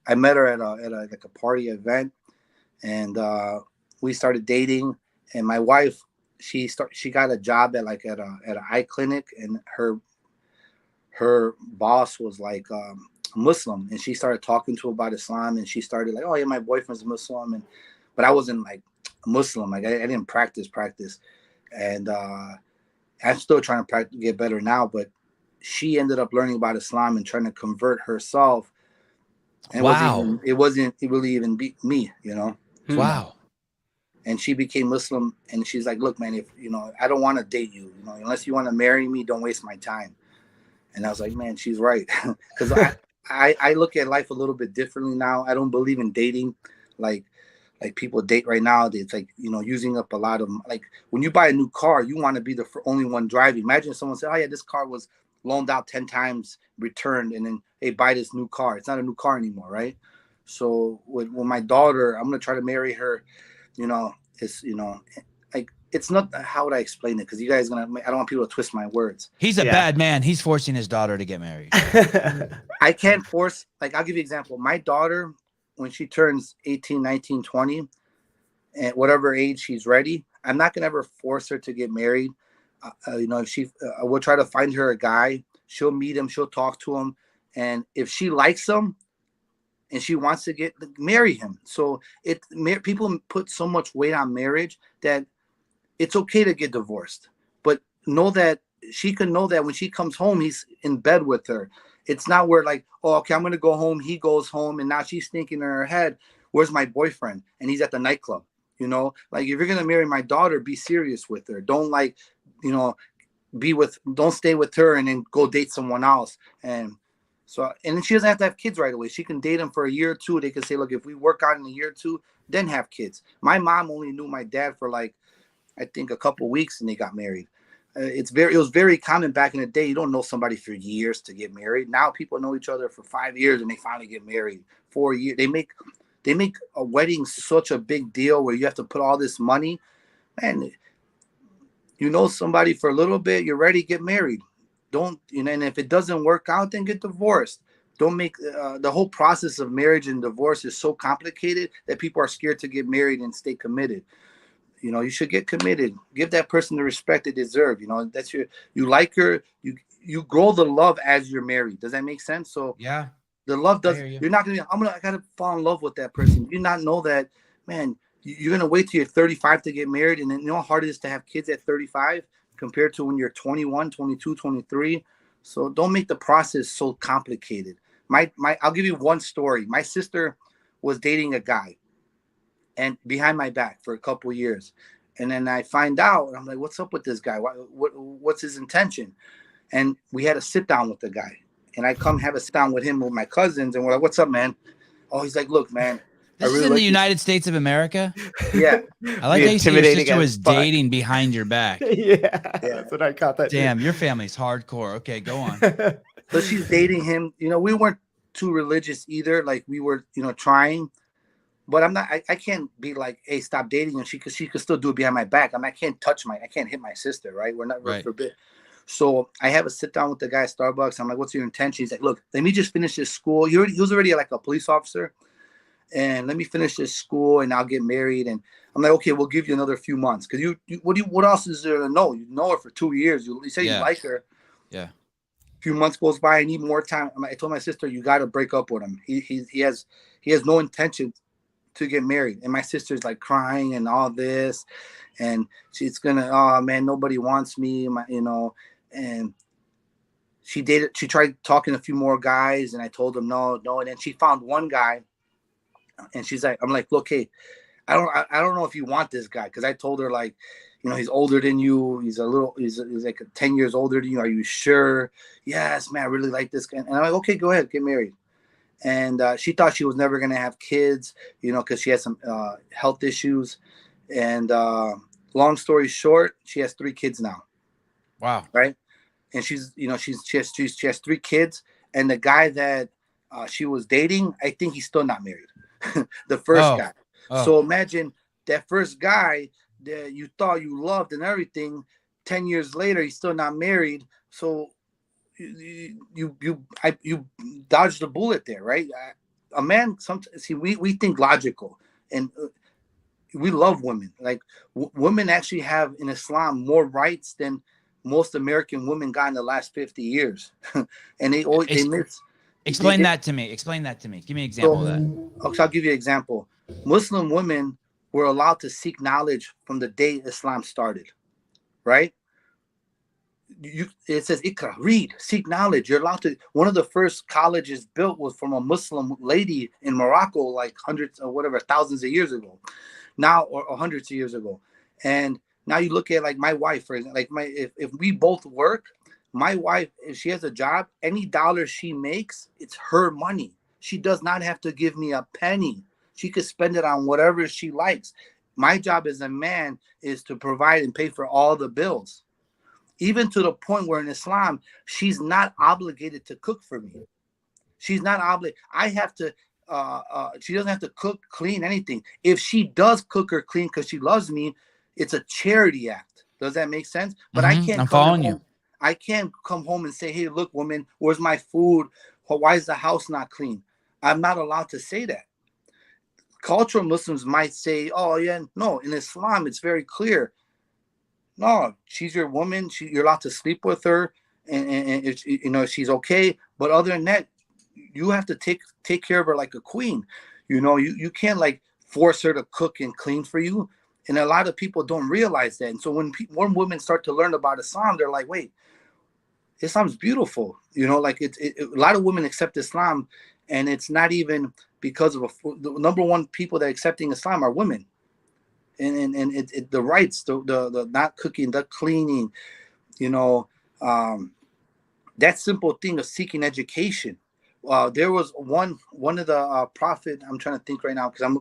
I met her at a like a party event, and we started dating. And my wife, she got a job at an eye clinic, and her boss was like Muslim, and she started talking to her about Islam, and she started like, oh yeah, my boyfriend's Muslim, but I wasn't like Muslim, like I didn't practice, and I'm still trying to get better now, but she ended up learning about Islam and trying to convert herself. And it wasn't really even me, Wow. And she became Muslim, and she's like, look, man, if I don't want to date you, unless you want to marry me, don't waste my time. And I was like, man, she's right. Because I look at life a little bit differently now. I don't believe in dating like people date right now. It's like, using up a lot of, like, when you buy a new car, you want to be the only one driving. Imagine someone said, oh yeah, this car was loaned out 10 times, returned, and then, hey, buy this new car. It's not a new car anymore, right? So with my daughter, I'm going to try to marry her. It's, like, it's not, how would I explain it? Because you guys I don't want people to twist my words. He's a bad man. He's forcing his daughter to get married. I can't force, like, I'll give you an example. My daughter, when she turns 18, 19, 20, at whatever age she's ready, I'm not going to ever force her to get married. If she, we'll try to find her a guy. She'll meet him. She'll talk to him. And if she likes him and she wants to marry him. So people put so much weight on marriage that it's okay to get divorced. But know that she can know that when she comes home, he's in bed with her. It's not where like, oh, okay, I'm going to go home. He goes home, and now she's thinking in her head, where's my boyfriend? And he's at the nightclub. Like, if you're going to marry my daughter, be serious with her. Don't like, don't stay with her and then go date someone else. And then she doesn't have to have kids right away. She can date him for a year or two. They can say, look, if we work out in a year or two, then have kids. My mom only knew my dad for like, I think a couple weeks, and they got married. It was very common back in the day. You don't know somebody for years to get married. Now people know each other for 5 years and they finally get married. 4 years. They make a wedding such a big deal where you have to put all this money. Man, somebody for a little bit, you're ready to get married. And if it doesn't work out, then get divorced. Don't make the whole process of marriage and divorce is so complicated that people are scared to get married and stay committed. You should get committed. Give that person the respect they deserve. That's you like her. You grow the love as you're married. Does that make sense? So yeah, the love you're not going to I got to fall in love with that person. You not know that, man, you're going to wait till you're 35 to get married. And then you know how hard it is to have kids at 35 compared to when you're 21, 22, 23. So don't make the process so complicated. I'll give you one story. My sister was dating a guy, and behind my back for a couple of years. And then I find out, and I'm like, what's up with this guy? What's his intention? And we had a sit down with the guy. And I come have a sit down with him with my cousins, and we're like, what's up, man? Oh, he's like, look, man. This is in the United States of America? Yeah. I like how you said your sister was dating behind your back. Yeah, that's what I caught that. Damn, your family's hardcore. Okay, go on. So she's dating him. We weren't too religious either. Like, we were, trying. But I'm not. I can't be like, hey, stop dating, and she could still do it behind my back. I can't I can't hit my sister, right? We're not forbid. So I have a sit down with the guy at Starbucks. I'm like, what's your intention? He's like, look, let me just finish this school. He was already like a police officer, and let me finish this school, and I'll get married. And I'm like, okay, we'll give you another few months, because what else is there to know? You know her for 2 years. You say you like her. Yeah. A few months goes by. I need more time. I told my sister, you got to break up with him. He has no intention to get married. And my sister's like crying and all this, and she's gonna, oh man, nobody wants me, and she tried talking to a few more guys, and I told them no, and then she found one guy, and she's like, I'm like, look, hey, I don't know if you want this guy, because I told her, like, he's older than you, he's like 10 years older than you, are you sure? Yes, man, I really like this guy. And I'm like, okay, go ahead, get married. And she thought she was never going to have kids, because she had some health issues. And long story short, she has 3 kids now. Wow. Right. And she has 3 kids. And the guy that she was dating, I think he's still not married. The first guy. Oh. So imagine that first guy that you thought you loved and everything, 10 years later, he's still not married. So you dodged the bullet there, right? A man, we think logical, and we love women. Like women actually have in Islam more rights than most American women got in the last 50 years. And they always explain that to me. Explain that to me. Give me an example of that. Okay, I'll give you an example. Muslim women were allowed to seek knowledge from the day Islam started, right? It says ikra, read, seek knowledge. You're allowed to. One of the first colleges built was from a Muslim lady in Morocco, like hundreds or whatever, thousands of years ago, now or hundreds of years ago. And now you look at like my wife, for example, like if we both work, my wife, if she has a job, any dollar she makes, it's her money. She does not have to give me a penny. She could spend it on whatever she likes. My job as a man is to provide and pay for all the bills. Even to the point where in Islam, she's not obligated to cook for me. She's not obligated. I have to, she doesn't have to cook, clean, anything. If she does cook or clean because she loves me, it's a charity act. Does that make sense? But I can't. I'm following you. I can't come home and say, hey, look, woman, where's my food? Why is the house not clean? I'm not allowed to say that. Cultural Muslims might say, oh, yeah, no, in Islam, it's very clear. No, she's your woman. You're allowed to sleep with her, and if, you know, she's okay. But other than that, you have to take care of her like a queen. You know, you can't like force her to cook and clean for you. And a lot of people don't realize that. And so when women start to learn about Islam, they're like, wait, Islam's beautiful. You know, like a lot of women accept Islam, and it's not even because of the number one people that are accepting Islam are women. And the rights, the not cooking, the cleaning, you know, that simple thing of seeking education. There was one of the prophet. I'm trying to think right now because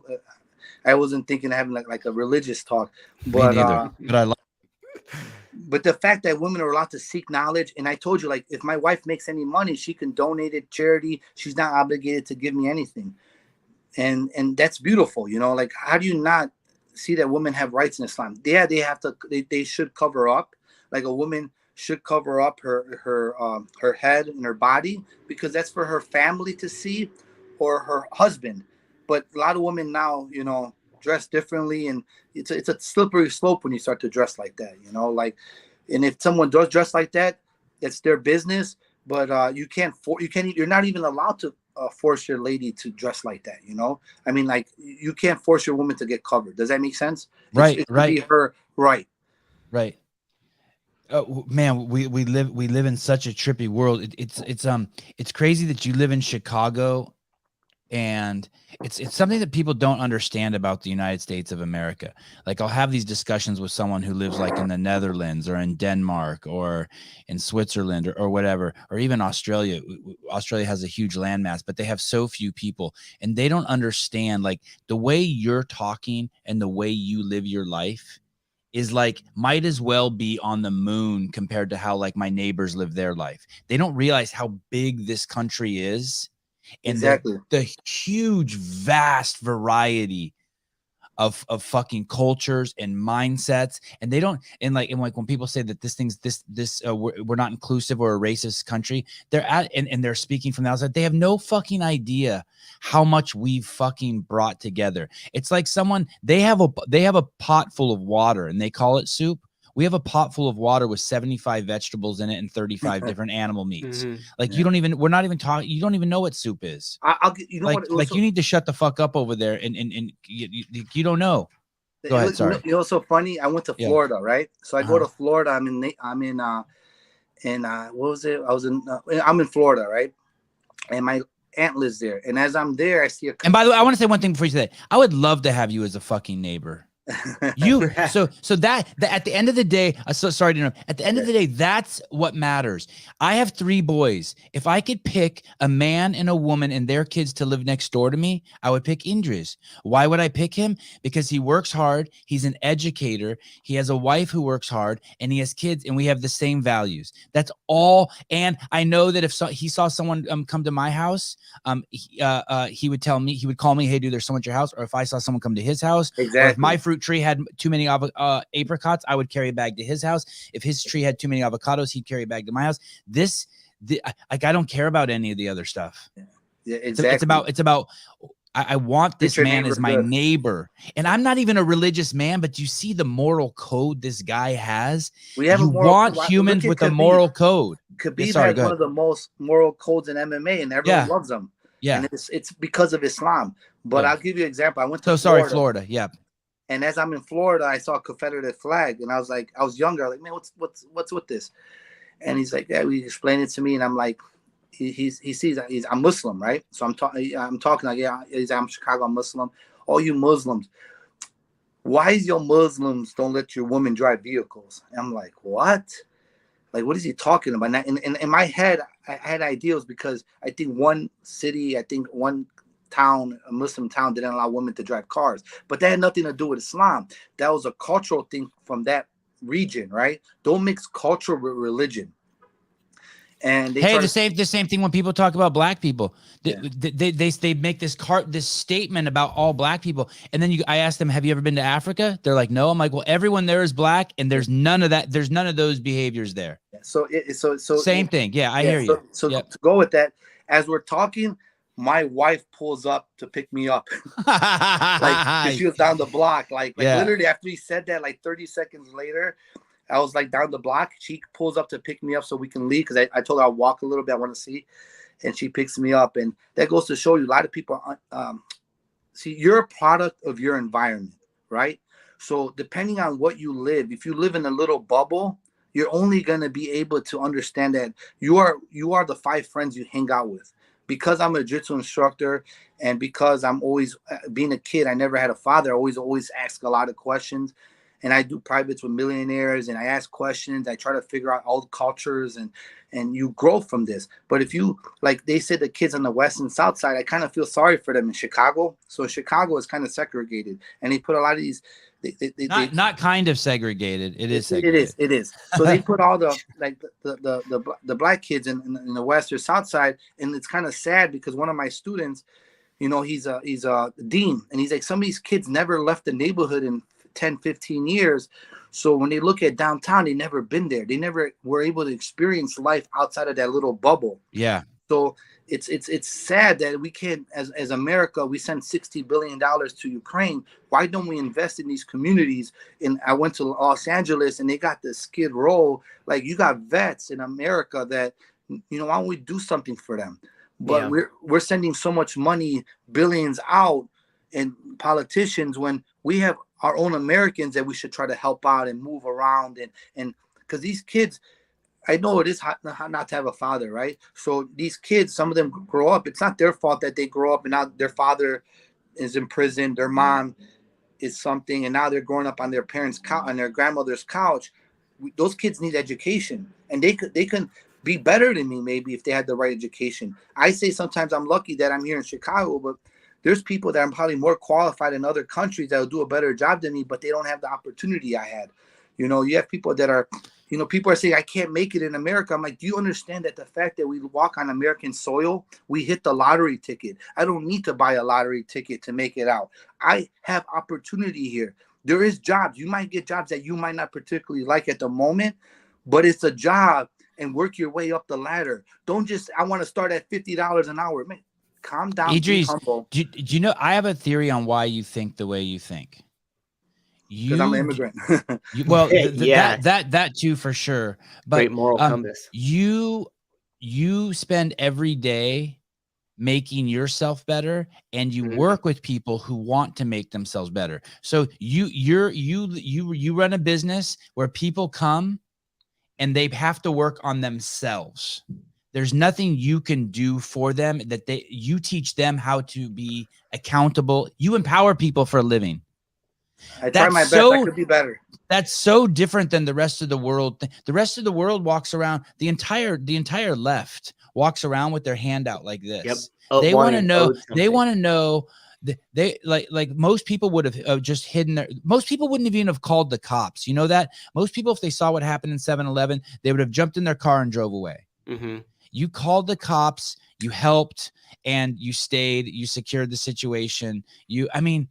I wasn't thinking of having like a religious talk, but but I love. But the fact that women are allowed to seek knowledge, and I told you, like, if my wife makes any money, she can donate it charity. She's not obligated to give me anything, and that's beautiful. You know, like, how do you not see that women have rights in Islam? Yeah, they have to. They should cover up. Like a woman should cover up her head and her body because that's for her family to see or her husband. But a lot of women now, you know, dress differently, and it's a slippery slope when you start to dress like that. You know, like, and if someone does dress like that, it's their business. But you're not even allowed to force your lady to dress like that. You know, I mean, like, you can't force your woman to get covered. Does that make sense? Right, right. Be her right. Right. Oh man, we live in such a trippy world. It's crazy that you live in Chicago, and it's something that people don't understand about the United States of America. Like, I'll have these discussions with someone who lives like in the Netherlands or in Denmark or in Switzerland or whatever, or even Australia. Australia has a huge landmass, but they have so few people, and they don't understand, like, the way you're talking and the way you live your life is like might as well be on the moon compared to how like my neighbors live their life. They don't realize how big this country is, and Exactly. the huge, vast variety of fucking cultures and mindsets. And they don't, and like when people say that this thing's we're not inclusive or a racist country, they're and they're speaking from the outside. They have no fucking idea how much we've fucking brought together. It's like they have a pot full of water and they call it soup. We have a pot full of water with 75 vegetables in it and 35 different animal meats. Mm-hmm. Like, we're not even talking. You don't even know what soup is. You know like, what? You need to shut the fuck up over there, and you don't know. Go ahead. Sorry. You know what's so funny? I went to Florida, right? So I go to Florida. I'm in what was it? I'm in Florida, right? And my aunt lives there. And as I'm there, I see a. And by the way, I want to say one thing before you say that. I would love to have you as a fucking neighbor. So that at the end of the day, so sorry to interrupt. At the end of the day, that's what matters. I have 3 boys. If I could pick a man and a woman and their kids to live next door to me, I would pick Idriz. Why would I pick him? Because he works hard. He's an educator. He has a wife who works hard, and he has kids, and we have the same values. That's all. And I know that if he saw someone come to my house, he would tell me, he would call me, hey, dude, there's someone at your house. Or if I saw someone come to his house, exactly. or if my fruit fruit tree had too many apricots, I would carry a bag to his house. If his tree had too many avocados, he'd carry a bag to my house. I don't care about any of the other stuff. Yeah, exactly. It's about I want this man as my neighbor. And I'm not even a religious man, but you see the moral code this guy has. You want humans with a moral code. Khabib has one of the most moral codes in MMA, and everyone loves him. Yeah. And it's because of Islam. But I'll give you an example. I went to Florida. Yeah. And as I'm in Florida, I saw a Confederate flag, and I was like, I was younger. I was like, man, what's with this? And he's like, yeah, he explained it to me, and I'm like, he sees that I'm Muslim, right? So I'm talking like, yeah, I'm Chicago, I'm Muslim. All you Muslims, why is your Muslims don't let your women drive vehicles? And I'm like, what? Like, what is he talking about? And in my head, I had ideals because I think one town, a Muslim town, didn't allow women to drive cars. But that had nothing to do with Islam. That was a cultural thing from that region, right? Don't mix culture with religion. And the same thing when people talk about black people. They make this statement about all black people, and then I ask them, "Have you ever been to Africa?" They're like, "No." I'm like, "Well, everyone there is black, and there's none of that. There's none of those behaviors there." So same thing. Yeah, I hear you. So to go with that, as we're talking, my wife pulls up to pick me up. Like she was down the block. Like literally after he said that, like 30 seconds later, I was like down the block. She pulls up to pick me up so we can leave because I told her I'll walk a little bit. I want to see. And she picks me up. And that goes to show you a lot of people. See, you're a product of your environment, right? So depending on what you live, if you live in a little bubble, you're only going to be able to understand that you are the 5 friends you hang out with. Because I'm a jiu-jitsu instructor and because I'm always being a kid, I never had a father. I always ask a lot of questions. And I do privates with millionaires and I ask questions. I try to figure out all the cultures and you grow from this. But if you, like they said, the kids on the West and South side, I kind of feel sorry for them in Chicago. So Chicago is kind of segregated. And they put a lot of these, not kind of segregated. It is segregated. It is. So they put all the black kids in the West or South side. And it's kind of sad because one of my students, you know, he's a dean. And he's like, some of these kids never left the neighborhood in 10, 15 years. So when they look at downtown, they never been there. They never were able to experience life outside of that little bubble. Yeah. So it's sad that we can't, as America, we send $60 billion to Ukraine. Why don't we invest in these communities? And I went to Los Angeles and they got the Skid Row. Like you got vets in America that, you know, why don't we do something for them? But we're sending so much money, billions out, and politicians when we have our own Americans that we should try to help out and move around and because these kids, I know it is not to have a father, right? So these kids, some of them grow up. It's not their fault that they grow up and now their father is in prison, their mom is something, and now they're growing up on their parents' couch, on their grandmother's couch. Those kids need education, and they can be better than me maybe if they had the right education. I say sometimes I'm lucky that I'm here in Chicago, but there's people that are probably more qualified in other countries that will do a better job than me, but they don't have the opportunity I had. You know, you have people that are, you know, people are saying, I can't make it in America. I'm like, do you understand that the fact that we walk on American soil, we hit the lottery ticket? I don't need to buy a lottery ticket to make it out. I have opportunity here. There is jobs. You might get jobs that you might not particularly like at the moment, but it's a job and work your way up the ladder. Don't just, I want to start at $50 an hour. Man, calm down. Idriz, do you know, I have a theory on why you think the way you think. Because I'm an immigrant. That too for sure. But great moral compass. You spend every day making yourself better, and you work with people who want to make themselves better. So you run a business where people come and they have to work on themselves. There's nothing you can do for them that you teach them how to be accountable. You empower people for a living. I try my best. I could be better. That's so different than the rest of the world. The rest of the world walks around, the entire left walks around with their hand out like this. Yep. They want to know. They want to know. They like most people would have just hidden their. Most people wouldn't even have called the cops. You know that? Most people, if they saw what happened in 7-Eleven, they would have jumped in their car and drove away. Mm-hmm. You called the cops. You helped, and you stayed. You secured the situation. I mean,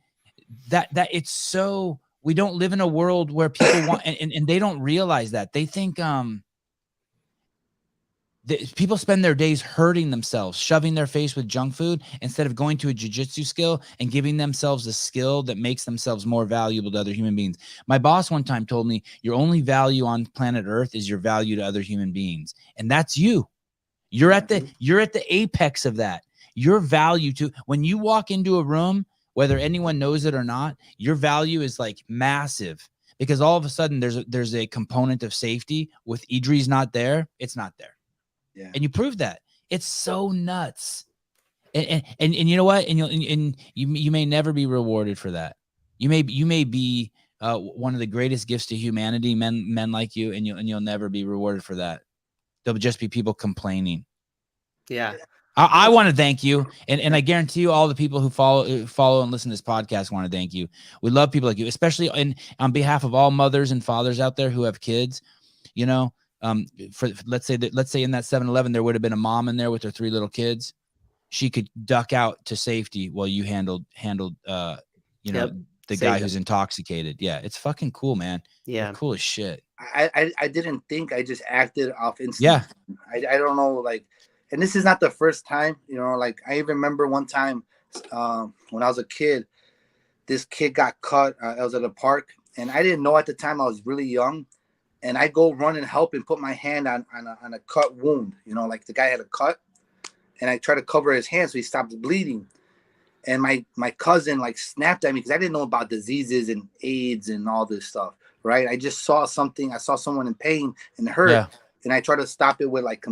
that it's so we don't live in a world where people want, and they don't realize that. They think people spend their days hurting themselves, shoving their face with junk food instead of going to a jiu-jitsu skill and giving themselves a skill that makes themselves more valuable to other human beings. My boss one time told me, your only value on planet Earth is your value to other human beings. And that's you. You're at the apex of that. Your value to, when you walk into a room, whether anyone knows it or not, your value is like massive, because all of a sudden there's a component of safety. With Idriz not there, it's not there. Yeah. And you prove that. It's so nuts. And you know what? And you may never be rewarded for that. You may be one of the greatest gifts to humanity, men like you, and you'll never be rewarded for that. There'll just be people complaining. Yeah. I want to thank you, and I guarantee you all the people who follow and listen to this podcast want to thank you. We love people like you, especially on behalf of all mothers and fathers out there who have kids. You know, let's say in that 7-Eleven there would have been a mom in there with her 3 little kids. She could duck out to safety while you handled the guy who's intoxicated. Yeah, it's fucking cool, man. Yeah, they're cool as shit. I didn't think, I just acted off instinct. Yeah. I don't know, like, and this is not the first time, you know, like I even remember one time when I was a kid, this kid got cut. I was at a park and I didn't know at the time, I was really young. And I go run and help and put my hand on a cut wound, you know, like the guy had a cut, and I try to cover his hand so he stops bleeding. And my cousin like snapped at me because I didn't know about diseases and AIDS and all this stuff, right? I just saw something. I saw someone in pain and hurt, and I tried to stop it with like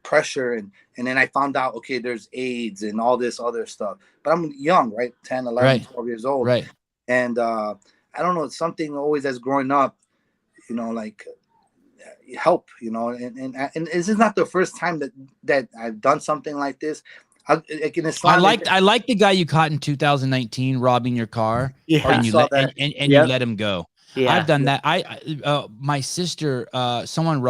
pressure, and then I found out, okay, there's AIDS and all this other stuff. But I'm young, right? 10, 11, 12 years old. Right. And I don't know, something always as growing up, you know, like help, you know, and this is not the first time that I've done something like this. I like the guy you caught in 2019 robbing your car. Yeah, and you let him go. Yeah, I've done that. My sister, someone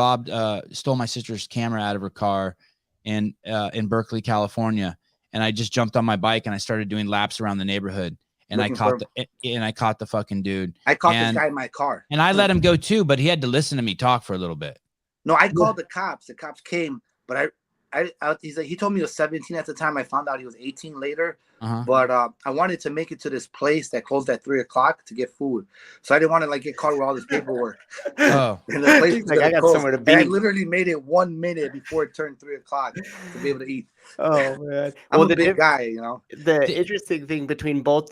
stole my sister's camera out of her car in Berkeley, California, and I just jumped on my bike and I started doing laps around the neighborhood. And I caught the fucking dude. I caught this guy in my car. And I let him go too, but he had to listen to me talk for a little bit. No, I called the cops. The cops came, but he told me he was 17 at the time. I found out he was 18 later. But I wanted to make it to this place that closed at 3:00 to get food. So I didn't want to like get caught with all this paperwork. Oh, and the place like I got somewhere to be. And I literally made it 1 minute before it turned 3:00 to be able to eat. Oh man, I'm a big guy, you know. The interesting thing between both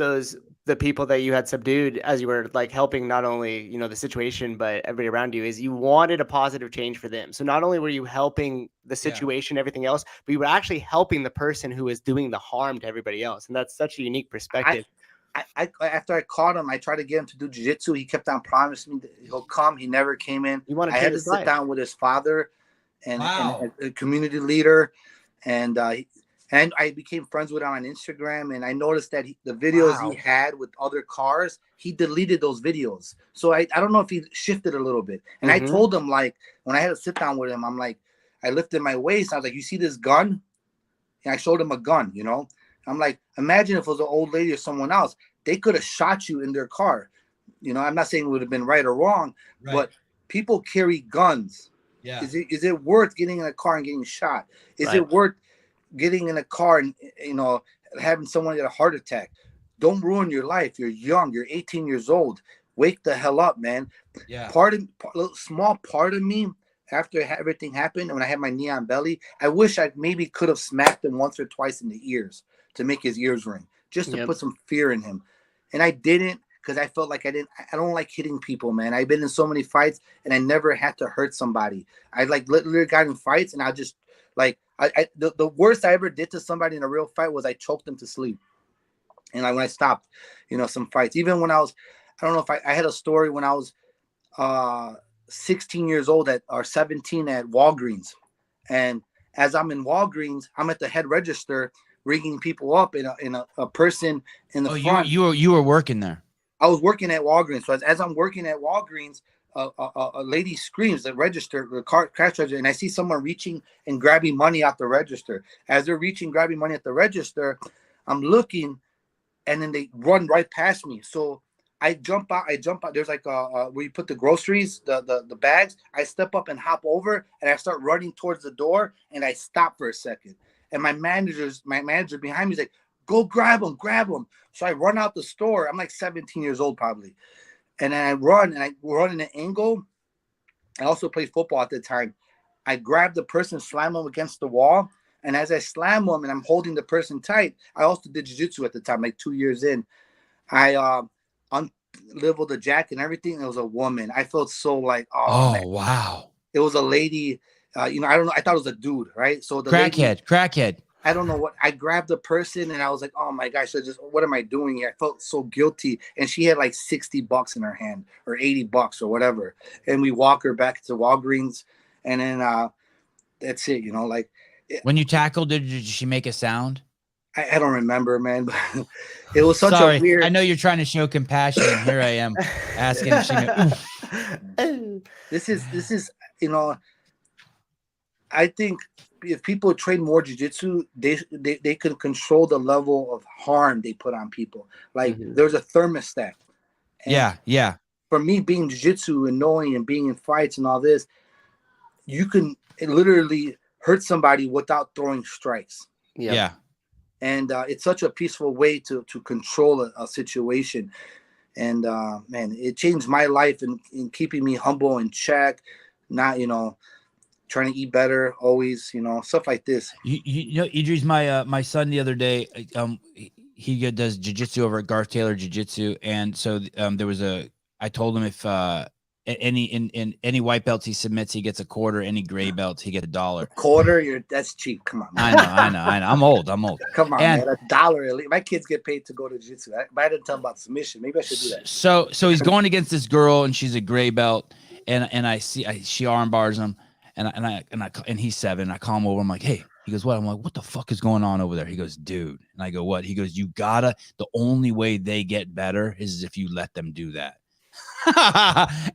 the people that you had subdued as you were like helping not only, you know, the situation, but everybody around you, is you wanted a positive change for them. So not only were you helping the situation, everything else, but you were actually helping the person who is doing the harm to everybody else. And that's such a unique perspective. I after I caught him, I tried to get him to do jiu-jitsu. He kept on promising me that he'll come. He never came in. I had to sit down with his father and a community leader. And I became friends with him on Instagram, and I noticed that the videos he had with other cars, he deleted those videos. So I don't know if he shifted a little bit. And I told him, like, when I had to sit down with him, I'm like, I lifted my waist. I was like, you see this gun? And I showed him a gun, you know. I'm like, imagine if it was an old lady or someone else. They could have shot you in their car. You know, I'm not saying it would have been right or wrong, but people carry guns. Yeah. Is it worth getting in a car and getting shot? Is it worth getting in a car and, you know, having someone get a heart attack? Don't ruin your life. You're young. You're 18 years old. Wake the hell up, man. Yeah. Small part of me, after everything happened, when I had my knee on belly, I wish I maybe could have smacked him once or twice in the ears to make his ears ring, just to put some fear in him. And I didn't, because I felt like I don't like hitting people, man. I've been in so many fights and I never had to hurt somebody. I like literally got in fights and I just like, the worst I ever did to somebody in a real fight was I choked them to sleep. And when I stopped, you know, some fights, even when I was, I don't know if I had a story when I was 16 years old or 17 at Walgreens. And as I'm in Walgreens, I'm at the head register ringing people up in a person in the front. You were working there. I was working at Walgreens. So as I'm working at Walgreens, a lady screams at register, the cash register, and I see someone reaching and grabbing money out the register. As they're grabbing money at the register, I'm looking, and then they run right past me. So I jump out. There's like where you put the groceries, the bags. I step up and hop over, and I start running towards the door, and I stop for a second. And my manager behind me is like, "Go grab him, grab him." So I run out the store. I'm like 17 years old probably, and then I run in an angle. I also played football at the time. I grab the person, slam him against the wall, and as I slam him and I'm holding the person tight, I also did jiu-jitsu at the time, like 2 years in. I unleveled the jacket and everything. It was a woman. I felt so like, oh man. Wow. It was a lady. I don't know. I thought it was a dude, right? So the crackhead. I don't know what. I grabbed the person and I was like, oh my gosh, what am I doing here? I felt so guilty. And she had like $60 in her hand or $80 or whatever. And we walk her back to Walgreens, and then that's it. Like when you tackled, did she make a sound? I don't remember, man, but it was such Sorry, a weird. I know you're trying to show compassion, and here I am asking if she This is I think if people train more jiu-jitsu, they can control the level of harm they put on people. Like there's a thermostat. And yeah. For me, being jiu-jitsu and knowing and being in fights and all this, you can literally hurt somebody without throwing strikes. Yeah. And it's such a peaceful way to control a situation. And man, it changed my life in keeping me humble and check, not trying to eat better always, stuff like this. You know, Idriz, my son the other day, he does jiu-jitsu over at Garth Taylor Jiu-Jitsu, and so I told him if any white belts he submits, he gets a quarter. Any gray belts, he gets $1. Quarter? That's cheap. Come on, man. I know. I'm old. Come on, man. $1. My kids get paid to go to jiu-jitsu. But I didn't tell them about submission. Maybe I should do that. So he's going against this girl, and she's a gray belt, and I see she arm bars him, and he's 7. I call him over. I'm like, hey. He goes, what? I'm like, what the fuck is going on over there? He goes, dude. And I go, what? He goes, the only way they get better is if you let them do that.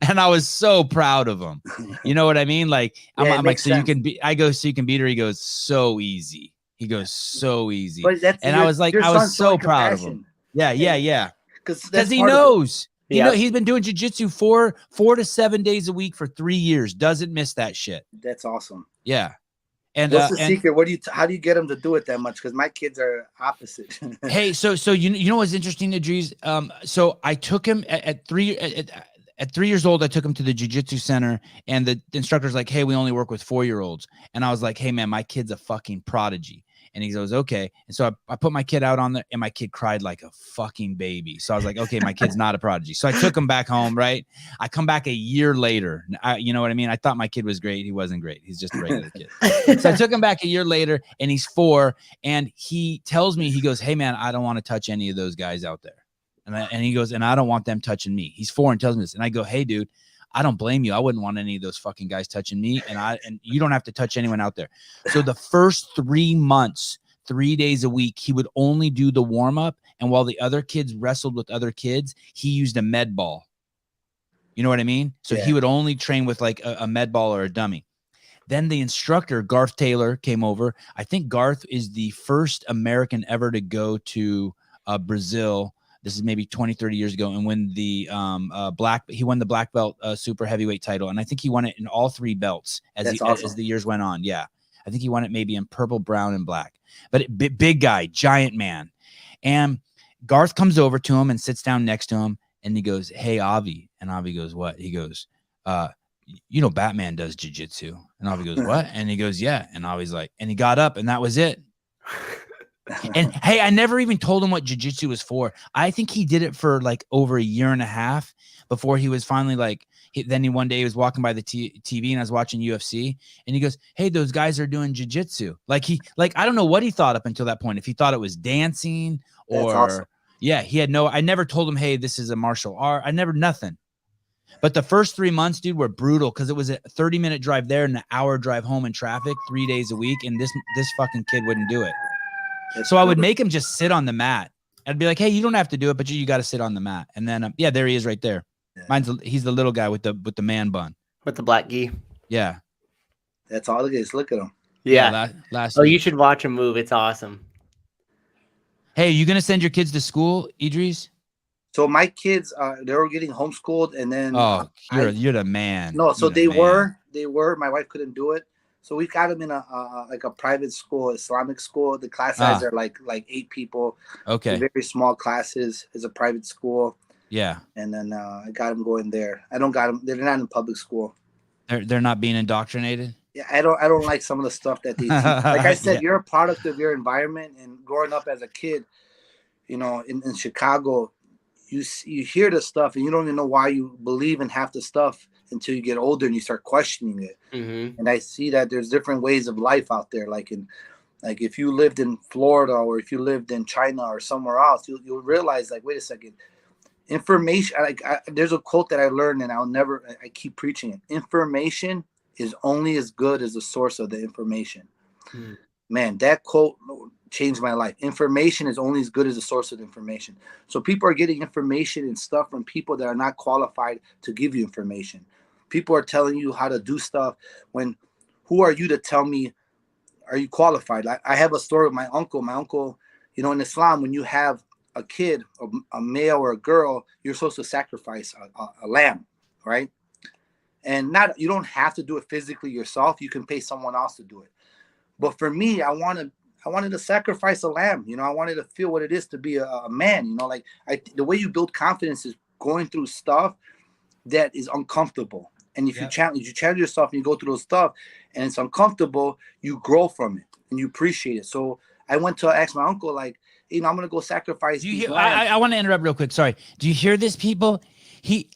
And I was so proud of him. You know what I mean? Like, I'm like, so sense. You can be, I go, so you can beat her. He goes, so easy. He goes, so easy. And I was like, I was so proud of him. Yeah. Because he knows. He's been doing jiu-jitsu 4 to 7 days a week for 3 years. Doesn't miss that shit. That's awesome. Yeah. And what's the secret? How do you get them to do it that much? Because my kids are opposite. Hey, so you know what's interesting, Idriz? So I took him at 3 years old. I took him to the jiu-jitsu center, and the instructor's like, "Hey, we only work with 4-year-olds." And I was like, "Hey, man, my kid's a fucking prodigy." And he goes, "Okay." And so I put my kid out on there, and my kid cried like a fucking baby. So I was like, "Okay, my kid's not a prodigy." So I took him back home. Right? I come back a year later. You know what I mean? I thought my kid was great. He wasn't great. He's just a regular kid. So I took him back a year later, and he's 4. And he tells me, he goes, "Hey, man, I don't want to touch any of those guys out there." And he goes, "And I don't want them touching me." He's 4 and tells me this. And I go, "Hey, dude, I don't blame you. I wouldn't want any of those fucking guys touching me. And you don't have to touch anyone out there." So the first 3 months, 3 days a week, he would only do the warm-up. And while the other kids wrestled with other kids, he used a med ball. You know what I mean? So he would only train with like a med ball or a dummy. Then the instructor, Garth Taylor, came over. I think Garth is the first American ever to go to Brazil. This is maybe 20, 30 years ago, and win the he won the black belt super heavyweight title. And I think he won it in all 3 belts as the years went on. Yeah. I think he won it maybe in purple, brown, and black. But big guy, giant man. And Garth comes over to him and sits down next to him, and he goes, "Hey, Avi." And Avi goes, "What?" He goes, Batman does jiu-jitsu. And Avi goes, "What?" And he goes, "Yeah." And Avi's like, and he got up, and that was it. And hey, I never even told him what jiu-jitsu was for. I think he did it for like over a year and a half before he was finally like, one day he was walking by the TV, and I was watching UFC, and he goes, "Hey, those guys are doing jiu-jitsu." Like I don't know what he thought up until that point. If he thought it was dancing or awesome. Yeah, I never told him, "Hey, this is a martial art." Nothing. But the first 3 months, dude, were brutal because it was a 30-minute drive there and an hour drive home in traffic 3 days a week. And this fucking kid wouldn't do it. So I would make him just sit on the mat. I'd be like, "Hey, you don't have to do it, but you got to sit on the mat." And then, there he is right there. He's the little guy with the man bun. With the black gi. Yeah. That's all it is. Look at him. Yeah. You should watch him move. It's awesome. Hey, you going to send your kids to school, Idriz? So my kids, they were getting homeschooled, and then Oh, you're the man. no, so You're the man. they were. My wife couldn't do it, so we got them in a like a private school, Islamic school. The class size are like 8 people. Okay. Very small classes. It's a private school. Yeah. And then I got them going there. I don't got them. They're not in public school. They're not being indoctrinated. Yeah, I don't like some of the stuff that they teach. Like I said, Yeah. you're a product of your environment, and growing up as a kid, you know, in Chicago, you hear the stuff and you don't even know why you believe in half the stuff until you get older and you start questioning it. Mm-hmm. And I see that there's different ways of life out there. Like if you lived in Florida or if you lived in China or somewhere else, you'll realize, like, wait a second, information. There's a quote that I learned, and I keep preaching it. Information is only as good as the source of the information. Mm. Man, that quote changed my life. Information is only as good as the source of information. So people are getting information and stuff from people that are not qualified to give you information. People are telling you how to do stuff when, who are you to tell me, are you qualified? I have a story with my uncle. My uncle, you know, in Islam, when you have a kid, a male or a girl, you're supposed to sacrifice a lamb, right? And you don't have to do it physically yourself. You can pay someone else to do it. But for me, I wanted to sacrifice a lamb. You know, I wanted to feel what it is to be a man. You know, like the way you build confidence is going through stuff that is uncomfortable. And if you challenge yourself and you go through those stuff and it's uncomfortable, you grow from it and you appreciate it. So I went to ask my uncle, like, you know, I'm going to go sacrifice. I want to interrupt real quick. Sorry. Do you hear this, people? He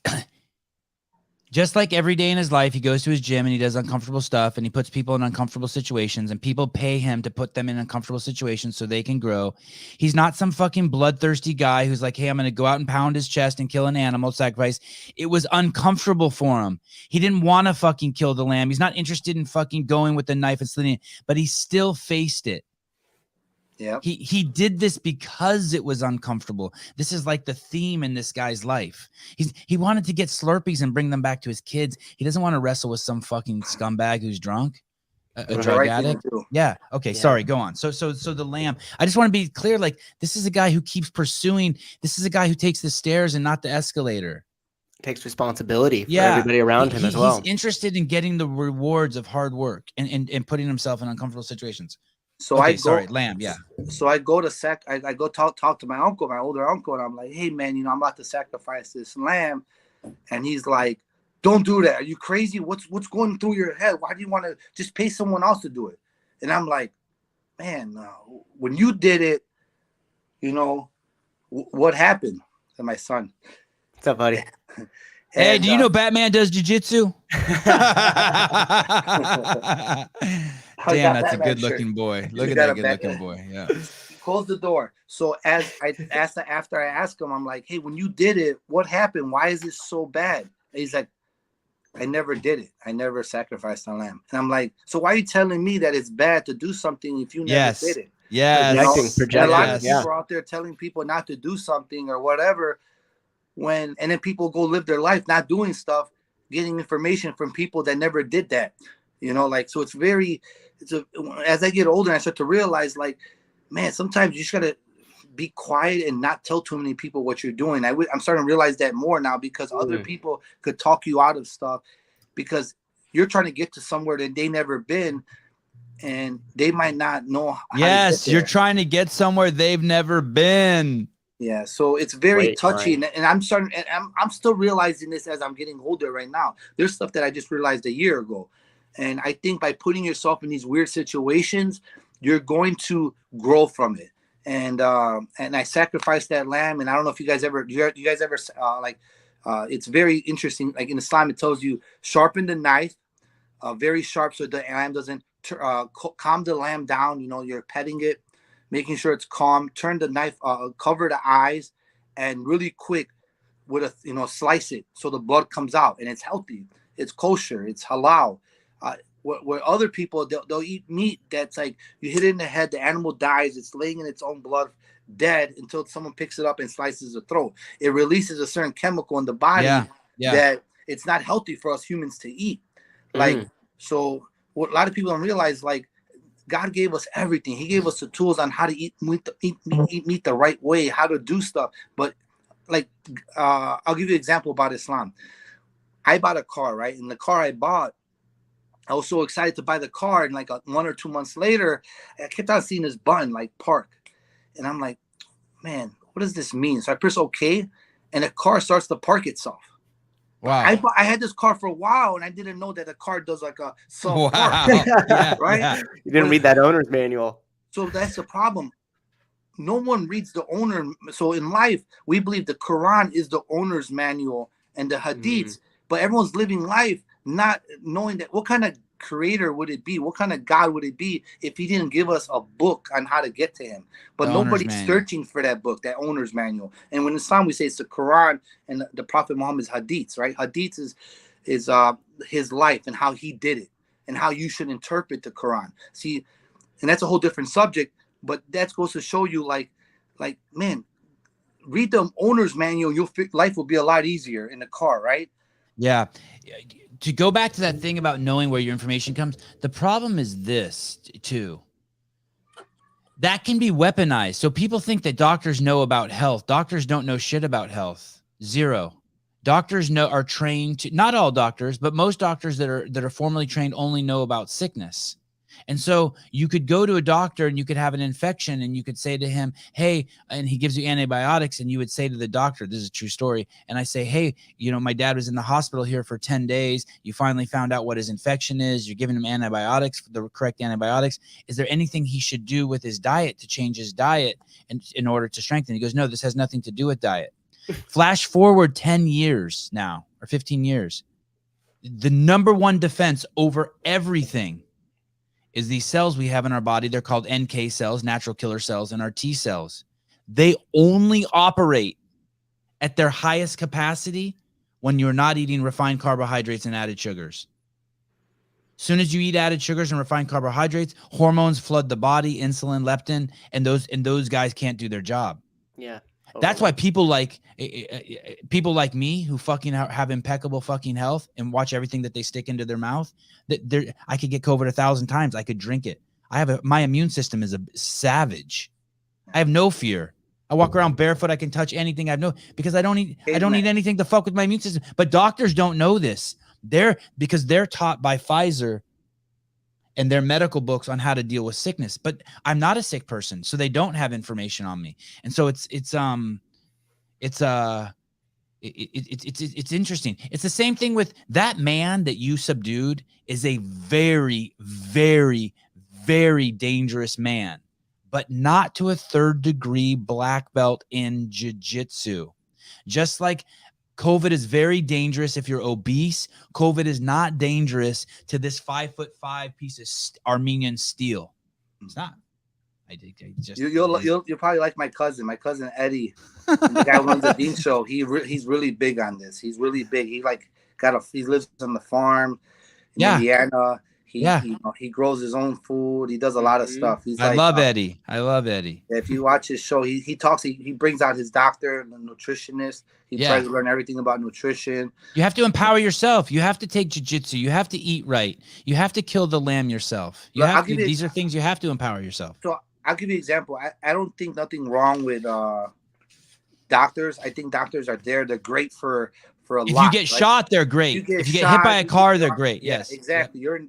just like every day in his life, he goes to his gym and he does uncomfortable stuff and he puts people in uncomfortable situations and people pay him to put them in uncomfortable situations so they can grow. He's not some fucking bloodthirsty guy who's like, hey, I'm going to go out and pound his chest and kill an animal, sacrifice. It was uncomfortable for him. He didn't want to fucking kill the lamb. He's not interested in fucking going with the knife and slitting it, but he still faced it. Yeah. He did this because it was uncomfortable. This is like the theme in this guy's life. He wanted to get Slurpees and bring them back to his kids. He doesn't want to wrestle with some fucking scumbag who's drunk, a drug addict. Yeah. Okay. Yeah. Sorry. Go on. So the lamb. I just want to be clear. Like, this is a guy who keeps pursuing. This is a guy who takes the stairs and not the escalator. Takes responsibility for everybody around him as well. He's interested in getting the rewards of hard work and putting himself in uncomfortable situations. So lamb. Yeah. So I go to I go talk to my uncle, my older uncle, and I'm like, hey man, you know, I'm about to sacrifice this lamb. And he's like, don't do that. Are you crazy? What's going through your head? Why do you want to just pay someone else to do it? And I'm like, man, when you did it, you know, what happened? And my son. What's up, buddy? Hey, do you know Batman does jiu-jitsu? Damn, that's a good-looking boy. Look at that good-looking boy. Yeah. Close the door. So as I asked, after I asked him, I'm like, hey, when you did it, what happened? Why is it so bad? And he's like, I never did it. I never sacrificed a lamb. And I'm like, so why are you telling me that it's bad to do something if you never did it? Yes. You know? A lot of people are out there telling people not to do something or whatever, and then people go live their life not doing stuff, getting information from people that never did that. You know, like, so as I get older, I start to realize, like, man, sometimes you just gotta be quiet and not tell too many people what you're doing. I'm starting to realize that more now, because other people could talk you out of stuff because you're trying to get to somewhere that they never been, and they might not know how yes, you're trying to get somewhere they've never been. Yeah, so it's very touchy, and I'm still realizing this as I'm getting older right now. There's stuff that I just realized a year ago. And I think by putting yourself in these weird situations, you're going to grow from it. And I sacrificed that lamb. And I don't know if you guys ever, it's very interesting. Like in Islam, it tells you sharpen the knife, very sharp, so the lamb doesn't calm the lamb down. You know, you're petting it, making sure it's calm. Turn the knife, cover the eyes, and really quick with slice it so the blood comes out and it's healthy. It's kosher. It's halal. Where other people, they'll eat meat that's like, you hit it in the head, the animal dies, it's laying in its own blood, dead, until someone picks it up and slices the throat. It releases a certain chemical in the body that it's not healthy for us humans to eat. Like, so what a lot of people don't realize, like, God gave us everything. He gave us the tools on how to eat meat the right way, how to do stuff. But like I'll give you an example about Islam. I bought a car, right? And the car I bought, I was so excited to buy the car, and like 1 or 2 months later, I kept on seeing this button like park, and I'm like, man, what does this mean? So I press OK, and the car starts to park itself. Wow. I had this car for a while, and I didn't know that the car does like a self park, Yeah, right? yeah. You didn't read that owner's manual. So that's the problem. No one reads the owner. So in life, we believe the Quran is the owner's manual and the hadiths, but everyone's living life not knowing that. What kind of creator would it be? What kind of God would it be if he didn't give us a book on how to get to him? But nobody's searching for that book, that owner's manual. And when in Islam we say it's the Quran and the Prophet Muhammad's hadiths, right? Hadiths is his life and how he did it and how you should interpret the Quran. See, and that's a whole different subject, but that goes to show you like man, read the owner's manual. Life will be a lot easier in the car, right? Yeah. To go back to that thing about knowing where your information comes, the problem is this too. That can be weaponized. So people think that doctors know about health. Doctors don't know shit about health. Zero. Doctors are trained to, not all doctors, but most doctors that are formally trained only know about sickness. And so you could go to a doctor and you could have an infection and you could say to him, hey, and he gives you antibiotics, and you would say to the doctor, this is a true story. And I say, hey, my dad was in the hospital here for 10 days. You finally found out what his infection is. You're giving him antibiotics, the correct antibiotics. Is there anything he should do with his diet to change his diet in order to strengthen? He goes, no, this has nothing to do with diet. Flash forward 10 years now, or 15 years. The number one defense over everything is these cells we have in our body. They're called NK cells, natural killer cells, and our T cells. They only operate at their highest capacity when you're not eating refined carbohydrates and added sugars. As soon as you eat added sugars and refined carbohydrates, hormones flood the body, insulin, leptin, and those guys can't do their job. Yeah. That's why people like me who fucking have impeccable fucking health and watch everything that they stick into their mouth. I could get COVID 1,000 times. I could drink it. My immune system is a savage. I have no fear. I walk around barefoot. I can touch anything. Because I don't need anything to fuck with my immune system. But doctors don't know this. Because they're taught by Pfizer and their medical books on how to deal with sickness. But I'm not a sick person, so they don't have information on me. And so it's interesting. It's the same thing with that man that you subdued is a very, very, very dangerous man, but not to a 3rd degree black belt in jiu-jitsu. Just like COVID is very dangerous if you're obese. COVID is not dangerous to this 5'5" piece of Armenian steel. It's not. You'll probably like my cousin Eddie, the guy who runs the Dean show. He's really big on this. He's really big. He lives on the farm in Indiana. He grows his own food. He does a lot of stuff. I love Eddie. If you watch his show, he talks. He brings out his doctor, the nutritionist. He tries to learn everything about nutrition. You have to empower yourself. You have to take jiu-jitsu. You have to eat right. You have to kill the lamb yourself. These are things you have to empower yourself. So I'll give you an example. I don't think nothing wrong with doctors. I think doctors are there. They're great for a lot. If you get shot, they're great. If you get hit by a car, they're great. Yes, exactly. We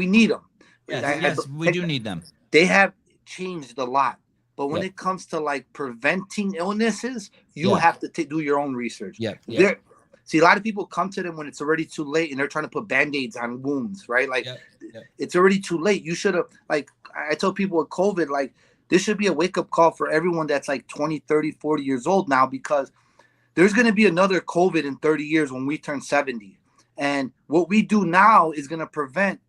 need them. Yes, we do need them. They have changed a lot. But when it comes to like preventing illnesses, you have to do your own research. See, a lot of people come to them when it's already too late and they're trying to put Band-Aids on wounds, right? Like it's already too late. You should have, like I tell people with COVID, like this should be a wake-up call for everyone that's like 20, 30, 40 years old now, because there's going to be another COVID in 30 years when we turn 70. And what we do now is going to prevent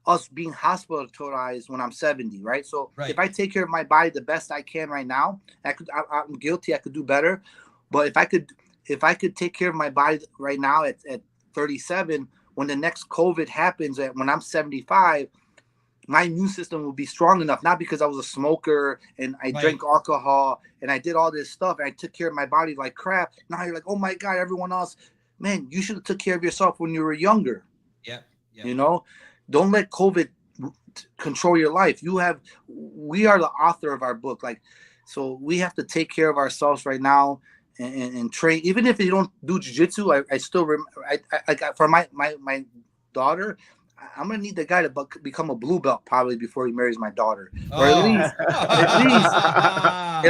us being hospitalized when I'm 70, right? So if I take care of my body the best I can right now, I'm guilty. I could do better. But if I could take care of my body right now at 37, when the next COVID happens when I'm 75, my immune system will be strong enough, not because I was a smoker and I drank alcohol and I did all this stuff and I took care of my body like crap. Now you're like, oh my God, everyone else, man, you should have took care of yourself when you were younger. You know, don't let COVID control your life. We are the author of our book. Like So we have to take care of ourselves right now and train. Even if you don't do jiu-jitsu, I still for my daughter, I'm gonna need the guy to become a blue belt probably before he marries my daughter, or at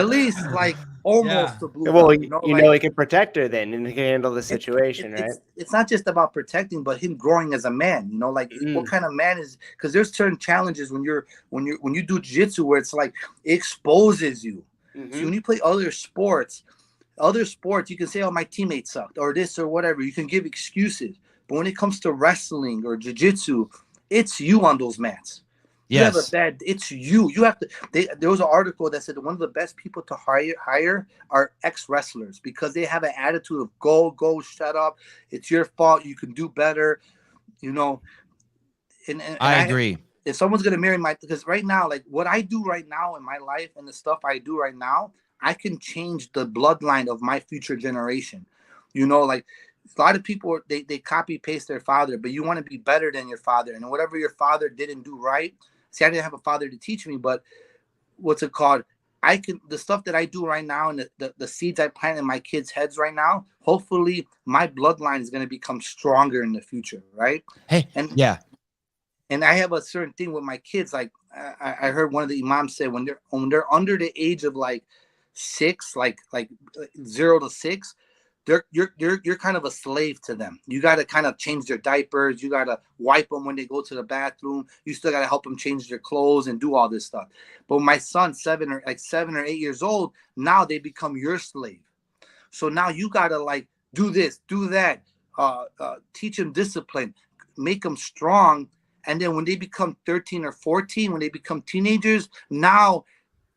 least like almost a blue well, belt. He can protect her then and he can handle the situation, right? It's not just about protecting, but him growing as a man. Like what kind of man is? Because there's certain challenges when you do jiu-jitsu where it's like it exposes you. So when you play other sports, you can say, "Oh, my teammate sucked," or this or whatever. You can give excuses. But when it comes to wrestling or jiu-jitsu, it's you on those mats. Yes. It's you. You have to. There was an article that said one of the best people to hire are ex-wrestlers because they have an attitude of go, shut up. It's your fault. You can do better. And I agree. If someone's gonna marry because right now, like what I do right now in my life and the stuff I do right now, I can change the bloodline of my future generation. Like a lot of people they copy paste their father, but you want to be better than your father, and whatever your father didn't do right. See, I didn't have a father to teach me, but what's it called? The stuff that I do right now and the seeds I plant in my kids' heads right now, hopefully my bloodline is going to become stronger in the future, right? Hey, And I have a certain thing with my kids. Like I heard one of the imams say when they're under the age of like 6, like 0 to 6, you're kind of a slave to them. You got to kind of change their diapers. You got to wipe them when they go to the bathroom. You still got to help them change their clothes and do all this stuff. But my son, 7 or 8 years old, now they become your slave. So now you got to like do this, do that, teach them discipline, make them strong. And then when they become 13 or 14, when they become teenagers, now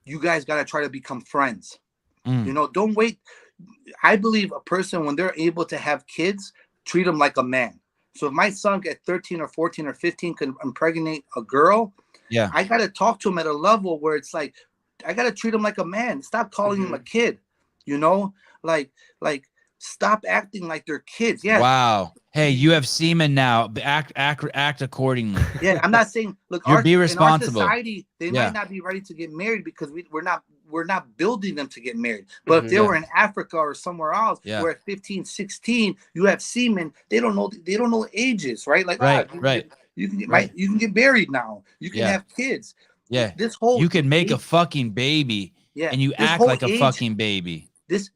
you guys got to try to become friends. Don't wait. I believe a person, when they're able to have kids, treat them like a man. So if my son at 13 or 14 or 15 can impregnate a girl, I got to talk to him at a level where it's like, I got to treat him like a man. Stop calling him a kid, like stop acting like they're kids. Yeah. Wow. Hey, you have semen now. Act accordingly. Yeah. I'm not saying, look, be responsible. In our society, they might not be ready to get married because we're not building them to get married. But if they were in Africa or somewhere else, where at 15, 16, you have semen, they don't know ages, right? Like, you can get married now. You can have kids. Yeah. You can make a fucking baby. Yeah. And you act like a fucking baby. This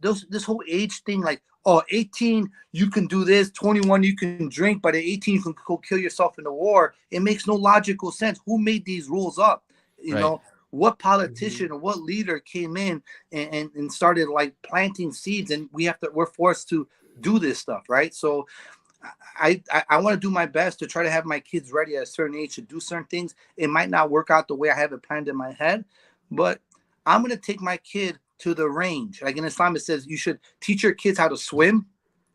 whole age thing, like, 18, you can do this, 21, you can drink, but at 18, you can go kill yourself in the war. It makes no logical sense. Who made these rules up? You know, what politician or what leader came in and started like planting seeds, and we're forced to do this stuff, right? So I want to do my best to try to have my kids ready at a certain age to do certain things. It might not work out the way I have it planned in my head, but I'm going to take my kid to the range. Like in Islam, it says you should teach your kids how to swim,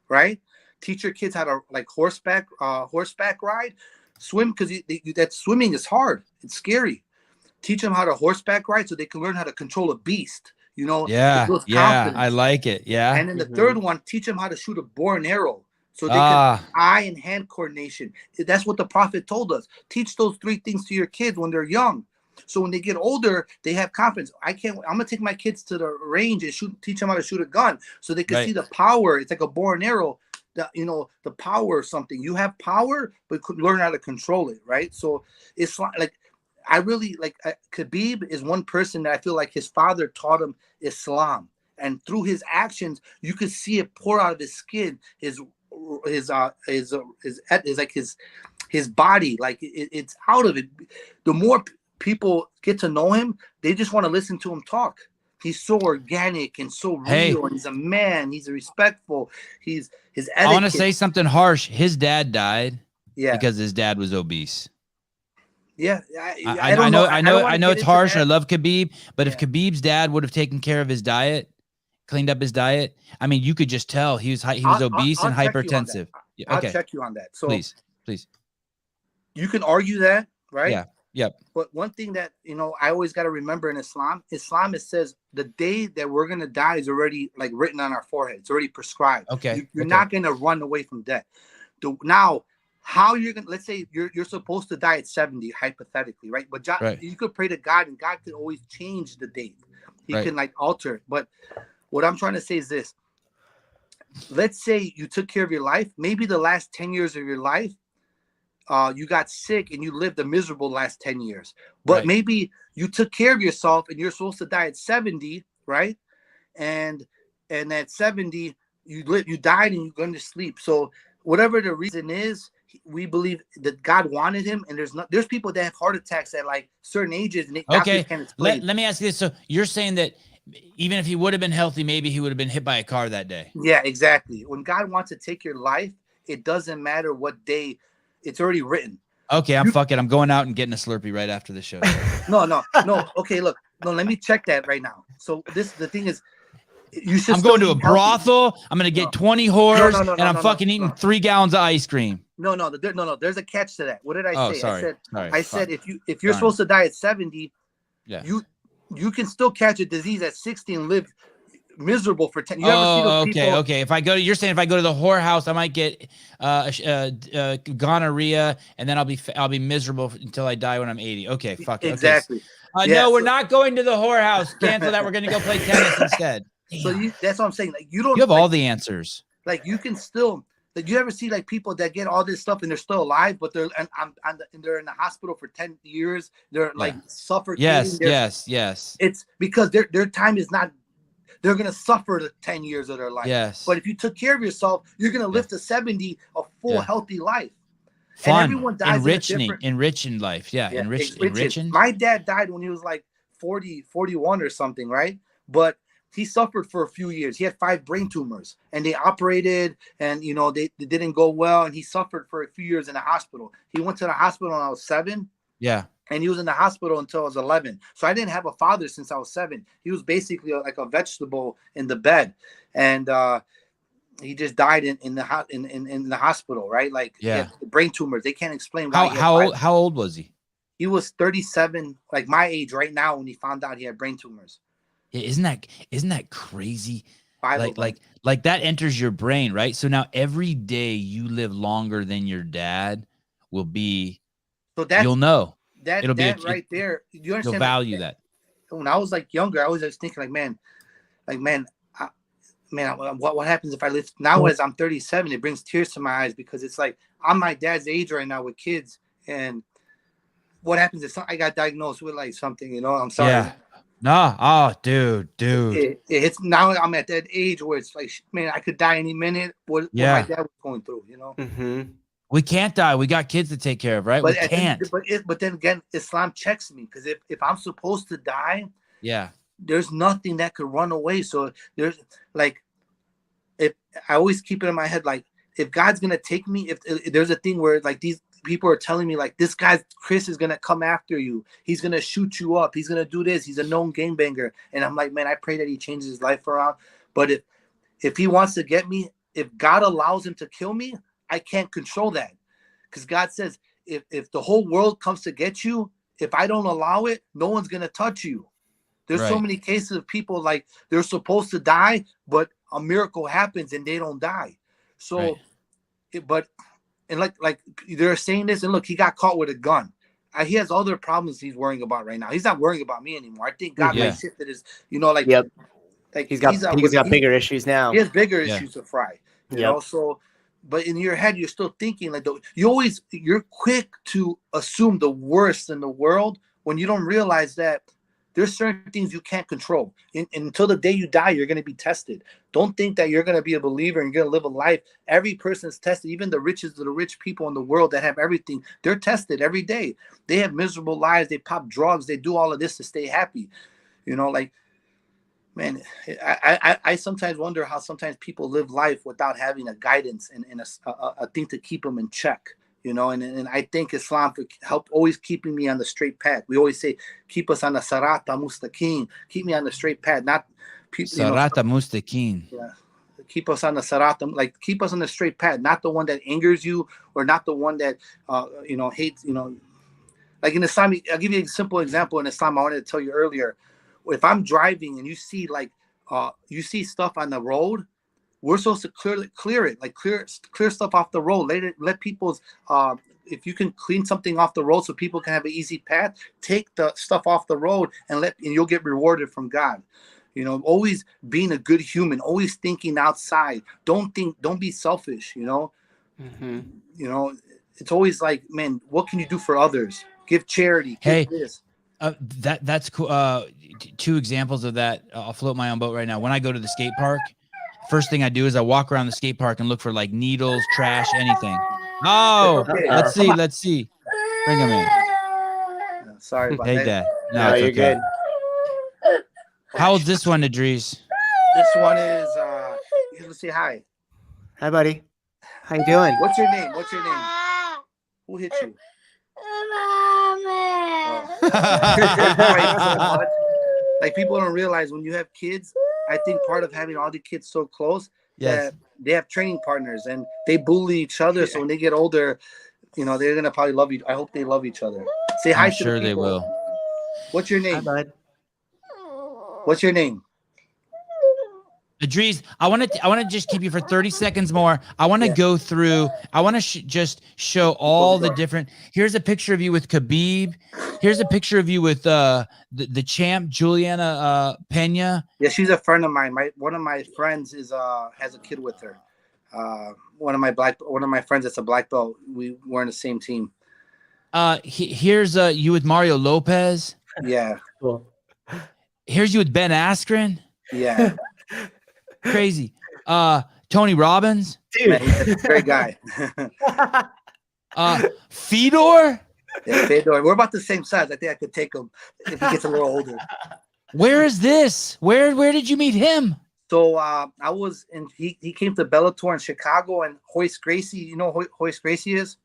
right? Teach your kids how to like horseback ride, swim, because that swimming is hard. It's scary. Teach them how to horseback ride so they can learn how to control a beast. Yeah, I like it. Yeah. And then the third one, teach them how to shoot a bow and arrow so they can eye and hand coordination. That's what the Prophet told us. Teach those 3 things to your kids when they're young. So when they get older, they have confidence. I'm gonna take my kids to the range and teach them how to shoot a gun so they can see the power. It's like a bow and arrow. The power of something. You have power, but could learn how to control it, right? So it's like I really like Khabib is one person that I feel like his father taught him Islam, and through his actions, you could see it pour out of his skin. His body, like it's out of it. The more people get to know him, they just want to listen to him talk. He's so organic and so real, and he's a man. He's respectful. His etiquette. I want to say something harsh. His dad died because his dad was obese. Yeah, I know it's harsh. I love Khabib, but if Khabib's dad would have taken care of his diet, cleaned up his diet, I mean, you could just tell he was obese and hypertensive. I'll check you on that. So please, you can argue that, right? Yeah. Yep. But one thing that I always got to remember in Islam, it says the day that we're gonna die is already like written on our forehead. It's already prescribed. Okay. You're not gonna run away from death. Now, how you're gonna, let's say you're supposed to die at 70 hypothetically, right? But you could pray to God, and God can always change the date. He can like alter it. But what I'm trying to say is this: let's say you took care of your life. Maybe the last 10 years of your life, you got sick and you lived a miserable last 10 years. But maybe you took care of yourself and you're supposed to die at 70, right? And at 70, you died and you're going to sleep. So whatever the reason is, we believe that God wanted him. And there's people that have heart attacks at like certain ages. And okay, let me ask you this. So you're saying that even if he would have been healthy, maybe he would have been hit by a car that day. Yeah, exactly. When God wants to take your life, it doesn't matter what day. It's already written. Okay, I'm going out and getting a Slurpee right after the show. No. Okay, look. No, let me check that right now. So the thing is, I'm going to a brothel. I'm going to get 20 whores, and I'm fucking eating 3 gallons of ice cream. No. There's a catch to that. What did I say? Sorry. I said if you're supposed to die at 70, you can still catch a disease at 60 and live miserable for 10. You ever see those people? Okay. You're saying if I go to the whorehouse, I might get gonorrhea, and then I'll be miserable until I die when I'm 80. Okay, fuck it. Exactly. Okay. No, we're not going to the whorehouse. Cancel that. We're going to go play tennis instead. Damn. So that's what I'm saying. Like you have all the answers. Like you can still. Like you ever see like people that get all this stuff and they're still alive, but they're in the hospital for 10 years. They're like suffocating. Yes. It's because their time is not. They're gonna suffer the 10 years of their life. Yes. But if you took care of yourself, you're gonna live to 70 a full healthy life. Fun, and everyone dies enriching life. Yeah, enriching. My dad died when he was like 40, 41 or something, right? But he suffered for a few years. He had 5 brain tumors, and they operated, and they didn't go well, and he suffered for a few years in the hospital. He went to the hospital when I was 7. Yeah. And he was in the hospital until I was 11. So I didn't have a father since I was 7. He was basically like a vegetable in the bed, and he just died in the hospital, right? Like he had brain tumors. They can't explain why. How old was he? He was 37, like my age right now, when he found out he had brain tumors. Yeah, isn't that crazy? Like that enters your brain, right? So now every day you live longer than your dad will be. So you'll know. It'll be right there. You understand? You'll value that. When I was like younger, I was just thinking what happens if I live now? As I'm 37, it brings tears to my eyes because it's like I'm my dad's age right now with kids, and what happens if I got diagnosed with like something? I'm sorry. Yeah. No. Oh, dude. It's now I'm at that age where it's like, man, I could die any minute. What my dad was going through, Mm-hmm. We can't die. We got kids to take care of, right? We can't. But then again, Islam checks me because if I'm supposed to die, there's nothing that could run away. So there's like, if I always keep it in my head, like if God's gonna take me, if there's a thing where like these people are telling me like this guy Chris is gonna come after you, he's gonna shoot you up, he's gonna do this, he's a known gangbanger, and I'm like, man, I pray that he changes his life around. But if he wants to get me, if God allows him to kill me, I can't control that, because God says if the whole world comes to get you, if I don't allow it, no one's gonna touch you. There's so many cases of people like they're supposed to die, but a miracle happens and they don't die. So, and like they're saying this, and look, he got caught with a gun. He has other problems he's worrying about right now. He's not worrying about me anymore. I think God might shift his, like he's got bigger issues now. He has bigger issues to fry. You know, so. But in your head, you're still thinking like you're quick to assume the worst in the world when you don't realize that there's certain things you can't control. Until the day you die, you're going to be tested. Don't think that you're going to be a believer and you're going to live a life. Every person's tested. Even the richest of the rich people in the world that have everything, they're tested every day. They have miserable lives. They pop drugs. They do all of this to stay happy. Man, I sometimes wonder how sometimes people live life without having a guidance and a thing to keep them in check, and I think Islam helped always keeping me on the straight path. We always say, keep us on the Sarata Mustaqim, keep me on the straight path, not Sarata Mustaqim. Yeah, keep us on the Sarata, like keep us on the straight path, not the one that angers you or not the one that hates. Like in Islam, I'll give you a simple example in Islam. I wanted to tell you earlier. If I'm driving and you see stuff on the road, we're supposed to clear it, like clear stuff off the road. Let people's if you can clean something off the road so people can have an easy path, take the stuff off the road and you'll get rewarded from God. You know, always being a good human, always thinking outside. Don't be selfish, you know. Mm-hmm. You know, it's always like, man, what can you do for others? Give charity. Hey, give this. That's cool. Two examples of that. I'll float my own boat right now. When I go to the skate park, first thing I do is I walk around the skate park and look for like needles, trash, anything. Oh, Okay. let's see. Bring him in. Sorry about Hey, that. Dad. No, it's you're okay. good. How old's this one, Idriz? This one is let's say hi. Hi, buddy. How you doing? What's your name? Who hit you? Oh. Like, people don't realize when you have kids, I think part of having all the kids so close, that they have training partners and they bully each other. So when they get older, you know, they're gonna probably love you. I hope they love each other. Say hi I'm to sure the they people. will. What's your Hi, name? bud. What's your name? Idriz, I want to just keep you for 30 seconds more. I want to go through. I want to just show all the different. Here's a picture of you with Khabib. Here's a picture of you with the champ Juliana Pena. Yeah, she's a friend of mine. One of my friends has a kid with her. One of my friends that's a black belt. We're in the same team. Here's you with Mario Lopez. Yeah. Cool. Here's you with Ben Askren. Yeah. Crazy. Tony Robbins. Dude. Man, he's a great guy. Fedor. Yeah, Fedor. We're about the same size. I think I could take him if he gets a little older. Where is this? Where did you meet him? So I was he came to Bellator in Chicago, and Hoist Gracie, you know who Hoist Gracie is?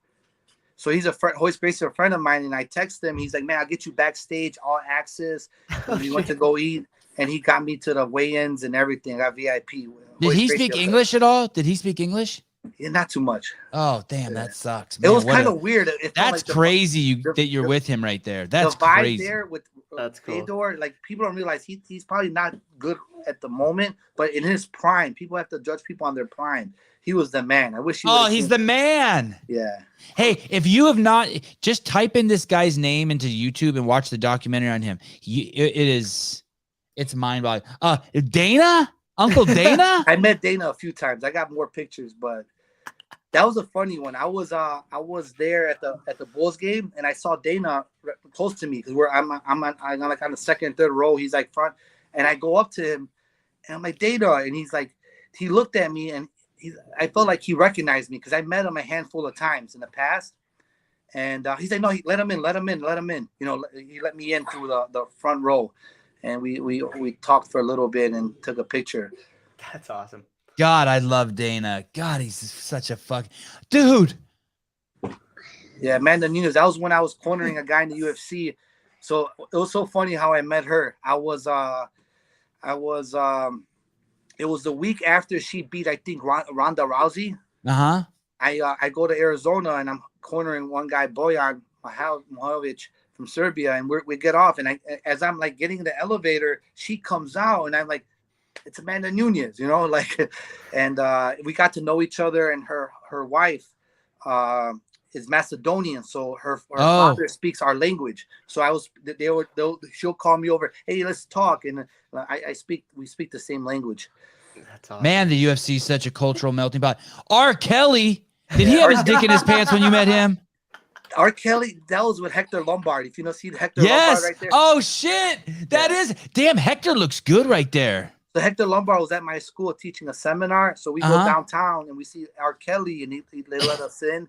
So he's Hoist Gracie, a friend of mine, and I texted him. He's like, man, I'll get you backstage, all access. And we went to go eat, and he got me to the weigh-ins and everything. I got VIP. Did he speak English at all? Did he speak English? Yeah, not too much. Oh, damn, that sucks. It Man, was kind of weird. That's like crazy that you're with him right there. That's the vibe crazy. there with That's cool. Fedor, like, people don't realize he's probably not good at the moment, but in his prime, people have to judge people on their prime. He was the man. I wish he he's the man. Yeah. Hey, if you have not, just type in this guy's name into YouTube and watch the documentary on him. It's mind-boggling. Dana? Uncle Dana? I met Dana a few times. I got more pictures, but that was a funny one. I was there at the Bulls game, and I saw Dana close to me because I'm like on the second and third row. He's like front, and I go up to him, and I'm like, Dana, and he's like, he looked at me, and I felt like he recognized me because I met him a handful of times in the past, and he's like, no, let him in. You know, he let me in through the front row, and we talked for a little bit and took a picture. That's awesome. God, I love Dana. God, he's such a dude. Yeah, Amanda Nunes. That was when I was cornering a guy in the UFC. So it was so funny how I met her. It was the week after she beat, I think, Ronda Rousey. Uh-huh. I go to Arizona and I'm cornering one guy, Bojan Mohalovic from Serbia, and we get off. And as I'm like getting in the elevator, she comes out, and I'm like, it's Amanda Nunes, you know, like, and we got to know each other. And her wife is Macedonian, so her father speaks our language. So she'll call me over, hey, let's talk, and we speak the same language. That's awesome. Man, the UFC is such a cultural melting pot. R. Kelly, did he have his dick in his pants when you met him? R. Kelly, that was with Hector Lombard. If you see Hector Lombard right there. Oh shit, that is damn. Hector looks good right there. So Hector Lombard was at my school teaching a seminar. So we go downtown and we see R. Kelly, and they let us in.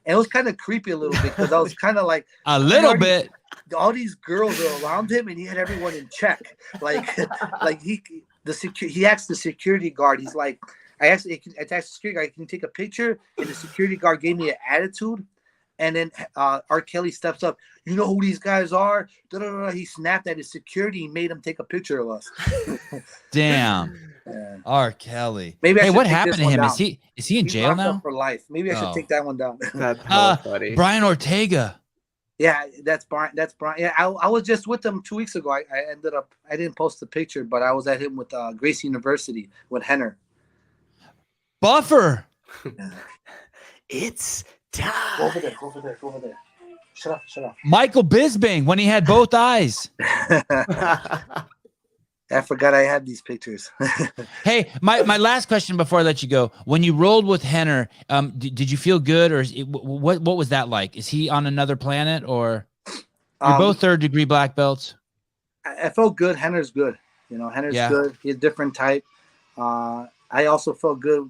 And it was kind of creepy a little bit because I was kind of like a little bit. All these girls are around him, and he had everyone in check. Like he asked the security guard. He's like, I asked the security guard, can you take a picture? And the security guard gave me an attitude. And then R. Kelly steps up. You know who these guys are? He snapped at his security and made him take a picture of us. Damn. Yeah. R. Kelly. Maybe I what happened to him? Down. Is he in jail now? For life. Maybe I should take that one down. That's funny. Brian Ortega. Yeah, that's Brian. Yeah, I was just with him 2 weeks ago. I didn't post the picture, but I was at him with Gracie University with Henner. Buffer. It's Go time. over there. Go over there. Shut up. Michael Bisping when he had both eyes. I forgot I had these pictures. Hey, my last question before I let you go. When you rolled with Henner, did you feel good, or what was that like? Is he on another planet, or you're both third-degree black belts? I felt good. Henner's good. Henner's good. He's a different type. I also felt good.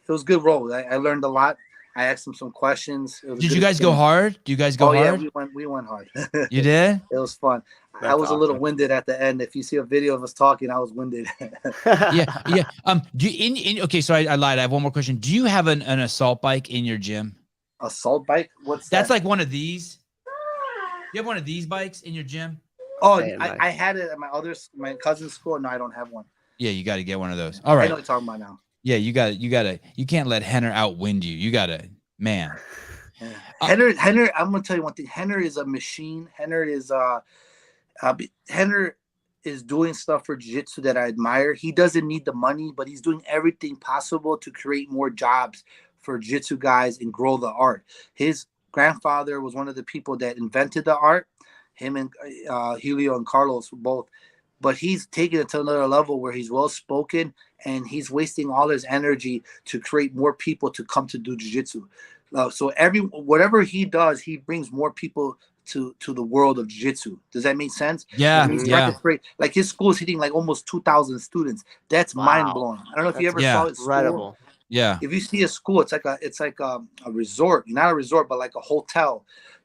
It was a good role. I learned a lot. I asked him some questions. Did you guys go hard? Do you guys go hard? Yeah, we went hard. You did? It was fun. That's I was a little awesome. winded at the end. If you see a video of us talking, I was winded. Yeah. Okay, so I lied. I have one more question. Do you have an assault bike in your gym? Assault bike? What's that? That's like one of these. You have one of these bikes in your gym? Oh, Hey, nice. I had it at my cousin's school. No, I don't have one. Yeah, you got to get one of those. All I right. know what you're talking about now. Yeah, you can't let Henner outwind you. You gotta, man. Yeah. Henner, I'm gonna tell you one thing. Henner is a machine. Henner is doing stuff for jiu-jitsu that I admire. He doesn't need the money, but he's doing everything possible to create more jobs for jiu-jitsu guys and grow the art. His grandfather was one of the people that invented the art. Him and Julio and Carlos were both. But he's taking it to another level where he's well-spoken and he's wasting all his energy to create more people to come to do jiu-jitsu. So whatever he does, he brings more people to the world of jiu-jitsu. Does that make sense? Yeah, He's yeah. like his school is hitting like almost 2,000 students. That's Wow. mind-blowing. I don't know if you ever saw his school. Incredible. Yeah. If you see a school, it's like a resort, not a resort, but like a hotel.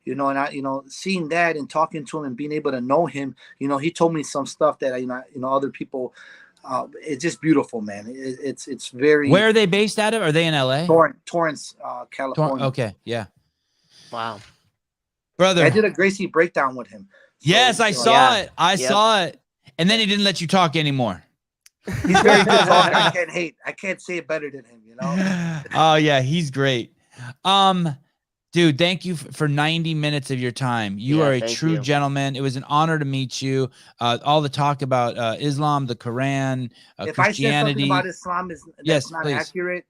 And I, seeing that and talking to him and being able to know him, he told me some stuff that other people. It's just beautiful, man. It's very. Where are they based out of? Are they in LA? Torrance, California. Okay, yeah. Wow. Brother. I did a Gracie breakdown with him. Yes, I saw yeah. it. I saw it. And then he didn't let you talk anymore. He's very good talker. I can't hate. I can't say it better than him. Oh yeah, he's great. Dude, thank you for 90 minutes of your time. You are a true gentleman. It was an honor to meet you. All the talk about Islam, the Quran, if Christianity. I said something about Islam that's not accurate,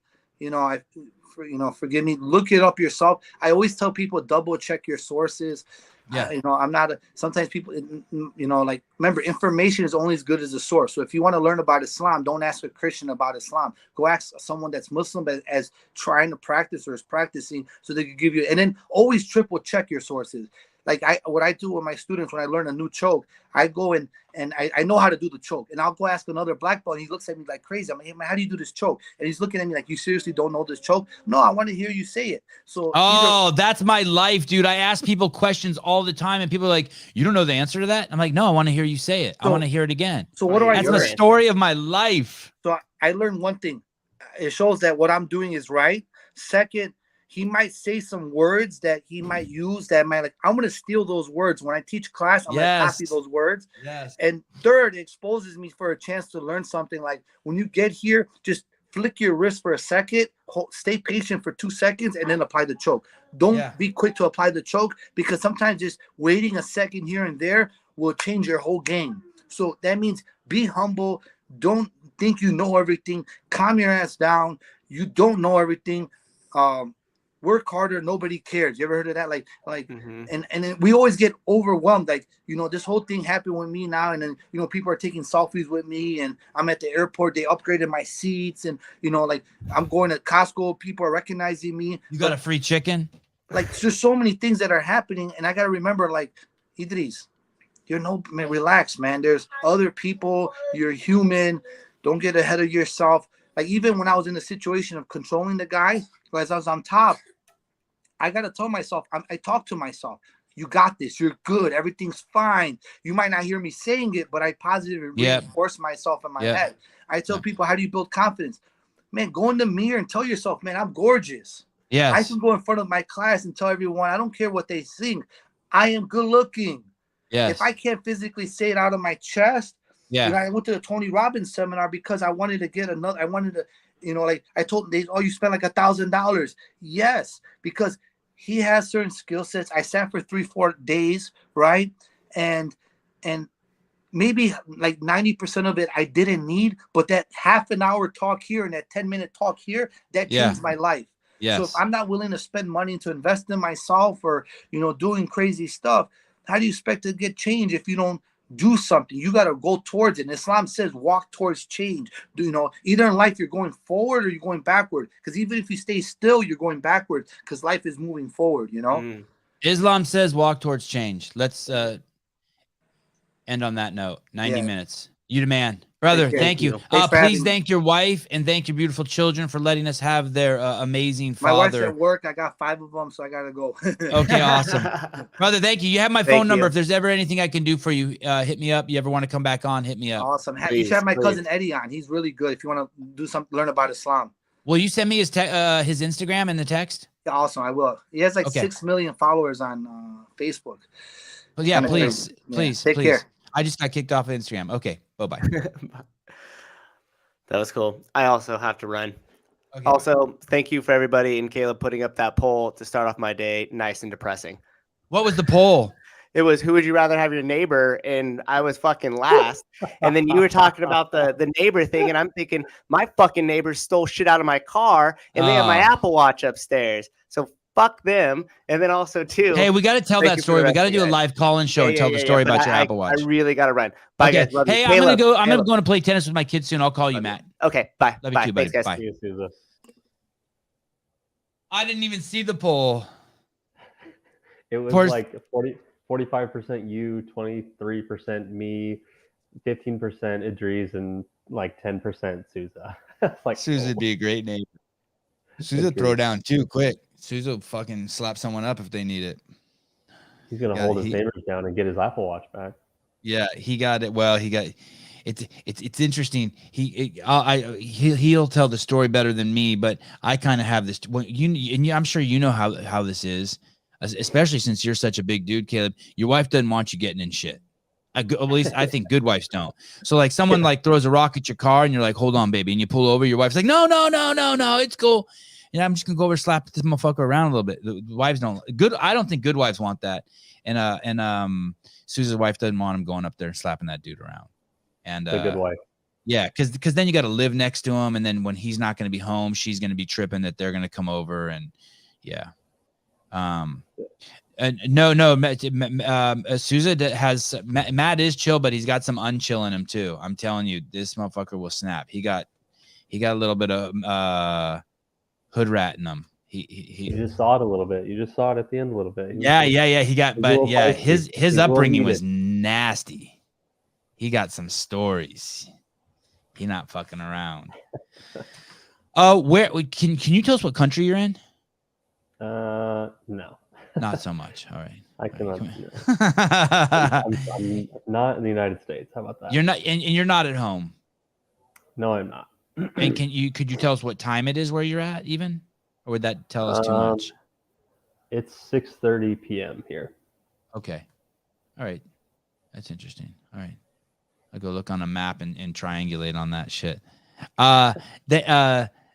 forgive me. Look it up yourself. I always tell people double check your sources. Yeah. I'm not sometimes people, remember, information is only as good as the source. So if you want to learn about Islam, don't ask a Christian about Islam. Go ask someone that's Muslim but as trying to practice or is practicing so they can give you, and then always triple check your sources. Like what I do with my students when I learn a new choke, I go in and I know how to do the choke. And I'll go ask another black belt and he looks at me like crazy. I'm like, hey, man, how do you do this choke? And he's looking at me like, you seriously don't know this choke? No, I want to hear you say it. So that's my life, dude. I ask people questions all the time and people are like, you don't know the answer to that? I'm like, no, I want to hear you say it. I want to hear it again. So what do I That's learn? the story of my life. So I learned one thing. It shows that what I'm doing is right. Second, he might say some words that he might use that might I'm going to steal those words. When I teach class, I'm going to copy those words. Yes. And third, it exposes me for a chance to learn something. Like when you get here, just flick your wrist for a second, stay patient for 2 seconds, and then apply the choke. Don't be quick to apply the choke because sometimes just waiting a second here and there will change your whole game. So that means be humble. Don't think you know everything. Calm your ass down. You don't know everything. Work harder, nobody cares. You ever heard of that? And then we always get overwhelmed. Like, this whole thing happened with me now, and then people are taking selfies with me, and I'm at the airport, they upgraded my seats, and I'm going to Costco, people are recognizing me. You got a free chicken? Like, there's so many things that are happening, and I gotta remember, like, Idriz, man, relax, man. There's other people, you're human, don't get ahead of yourself. Like, even when I was in the situation of controlling the guy, as I was on top, I got to tell myself, I talk to myself, you got this, you're good, everything's fine. You might not hear me saying it, but I positively reinforce myself in my head. I tell people, how do you build confidence? Man, go in the mirror and tell yourself, man, I'm gorgeous. Yes. I can go in front of my class and tell everyone, I don't care what they think, I am good looking. Yes. If I can't physically say it out of my chest, I went to the Tony Robbins seminar because I wanted to get another, I wanted to, I told them, you spent like $1,000. Yes, because he has certain skill sets. I sat for 3-4 days, right? And maybe like 90% of it I didn't need, but that half an hour talk here and that 10-minute talk here, that changed my life. Yes. So if I'm not willing to spend money to invest in myself or, doing crazy stuff, how do you expect to get change if you don't do something? You got to go towards it. And Islam says walk towards change. Either in life you're going forward or you're going backward. Because even if you stay still, you're going backward because life is moving forward, Islam says walk towards change. Let's end on that note. 90 minutes. You the man. Brother, thank you. Please thank your wife and thank your beautiful children for letting us have their amazing father. My wife's at work. I got 5 of them, so I got to go. Okay, awesome. Brother, thank you. You have my phone number. If there's ever anything I can do for you, hit me up. You ever want to come back on, hit me up. Awesome. You should have my cousin Eddie on. He's really good if you want to do something, learn about Islam. Will you send me his Instagram in the text? Yeah, awesome. I will. He has 6 million followers on Facebook. Well, yeah, please. Take care. I just got kicked off of Instagram. Okay, bye-bye. That was cool. I also have to run. Okay. Also, thank you for everybody and Caleb putting up that poll to start off my day nice and depressing. What was the poll? It was, who would you rather have your neighbor? And I was fucking last. And then you were talking about the neighbor thing. And I'm thinking, my fucking neighbor stole shit out of my car and they have my Apple Watch upstairs. So fuck them. And then also too, hey, we got to tell that story. We got to do a live call-in show and tell the story about your Apple Watch. I really got to run. Bye, guys. Love hey, you. I'm gonna go to play tennis with my kids soon. I'll call you, Matt. Okay, bye. Love you too, buddy. Thanks, guys. Bye. See you, Susan. I didn't even see the poll. It was like 45% you, 23% me, 15% Idriz, and like 10% Souza. Like Souza'd be a great name. Souza throw down too quick. Souza fucking slap someone up if they need it. He's gonna hold his neighbors down and get his Apple Watch back. Yeah, he got it. Well, he got it's interesting. He'll tell the story better than me, but I kind of have this. I'm sure you know how this is, especially since you're such a big dude, Caleb. Your wife doesn't want you getting in shit. At least I think good wives don't. So like someone like throws a rock at your car and you're like, hold on, baby. And you pull over, your wife's like, no, it's cool. And I'm just gonna go over and slap this motherfucker around a little bit. The wives don't I don't think good wives want that. And Susan's wife doesn't want him going up there and slapping that dude around. And a good wife. Yeah, because then you got to live next to him, and then when he's not going to be home, she's going to be tripping that they're going to come over, and yeah. Souza has Matt is chill, but he's got some unchill in him too. I'm telling you, this motherfucker will snap. He got a little bit of hood rat in him. You just saw it a little bit. You just saw it at the end a little bit. Yeah. He got, but yeah, his upbringing was nasty. He got some stories. He not fucking around. Where can you tell us what country you're in? No. Not so much. All right. I cannot. I'm not in the United States. How about that? You're not, and you're not at home. No, I'm not. And could you tell us what time it is where you're at, even, or would that tell us too much? It's 6:30 p.m. here. Okay. All right. That's interesting. All right. I'll go look on a map and triangulate on that shit.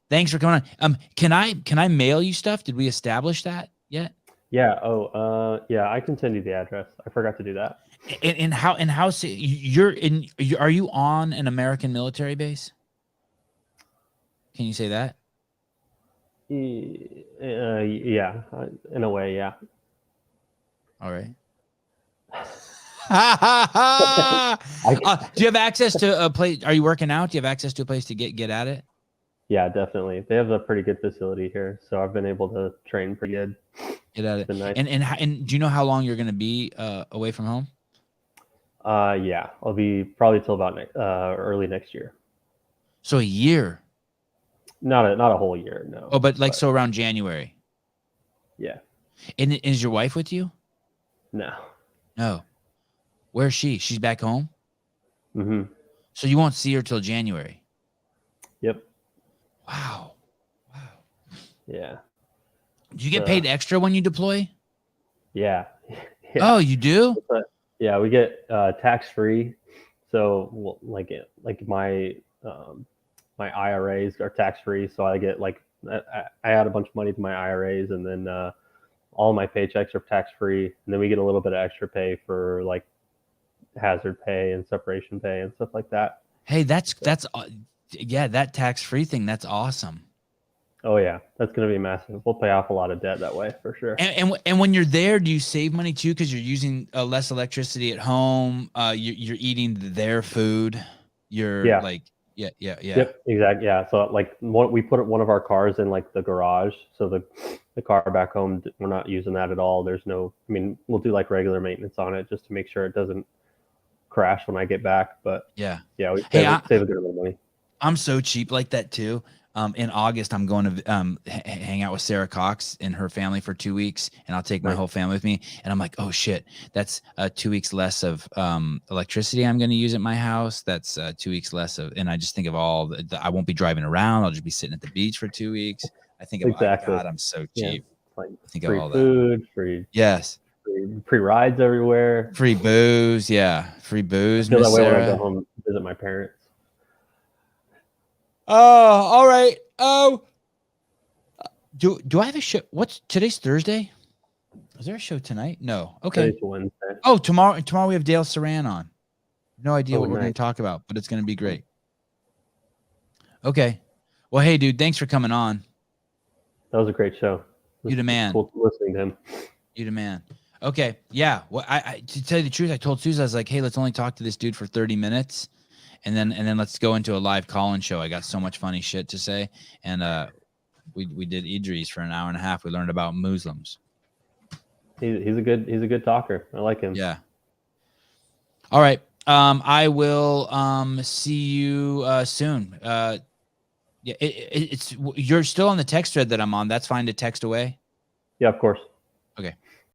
Thanks for coming on. Can I mail you stuff? Did we establish that yet? Yeah. Yeah. I can send you the address. I forgot to do that. And how are you on an American military base? Can you say that? Yeah. In a way, yeah. All right. Do you have access to a place? Are you working out? Do you have access to a place to get at it? Yeah, definitely. They have a pretty good facility here, so I've been able to train pretty good. Get at it. Nice. And do you know how long you're going to be away from home? Yeah, I'll be probably till about early next year. So a year? Not a whole year, no. Oh, but so around January. Yeah. And is your wife with you? No. Where is she? She's back home? Mm-hmm. So you won't see her till January? Yep. Wow. Yeah. Do you get paid extra when you deploy? Yeah. Oh, you do? Yeah, we get tax-free. So like my my IRAs are tax-free. So I get I add a bunch of money to my IRAs, and then all my paychecks are tax-free. And then we get a little bit of extra pay for hazard pay and separation pay and stuff like that. Hey, yeah, that tax-free thing. That's awesome. Oh yeah, that's going to be massive. We'll pay off a lot of debt that way for sure. And when you're there, do you save money too because you're using less electricity at home? You're eating their food. You're like, yeah. Yep, exactly. Yeah. So like we put one of our cars in like the garage. So the car back home, we're not using that at all. There's no, I mean, we'll do like regular maintenance on it just to make sure it doesn't crash when I get back. But we save a good amount of money. I'm so cheap like that too. In August, I'm going to hang out with Sarah Cox and her family for 2 weeks, and I'll take my whole family with me. And I'm like, oh shit, that's 2 weeks less of electricity I'm going to use at my house. That's 2 weeks less of, and I just think of all I won't be driving around. I'll just be sitting at the beach for 2 weeks. I think of, exactly. Oh, God, I'm so cheap. Like I think free of all food, that. Free rides everywhere, free booze, free booze. I feel that way Sarah. when I go home to visit my parents. Oh, all right. Oh, do I have a show? What's today's Thursday? Is there a show tonight? No. Okay. Today's Wednesday. Oh, tomorrow we have Dale Saran on. No idea what we're nice. going to talk about, but it's going to be great. Okay. Well, hey, dude, thanks for coming on. That was a great show. You the man. Cool listening to him. You the man. Okay. Yeah. Well, I to tell you the truth, I told Susan, I was like, hey, let's only talk to this dude for 30 minutes. And then let's go into a live call-in show. I got so much funny shit to say. And we did Idriz for an hour and a half. We learned about Muslims. He's a good talker. I like him. Yeah. All right. I will see you soon. It's you're still on the text thread that I'm on. That's fine to text away. Yeah, of course.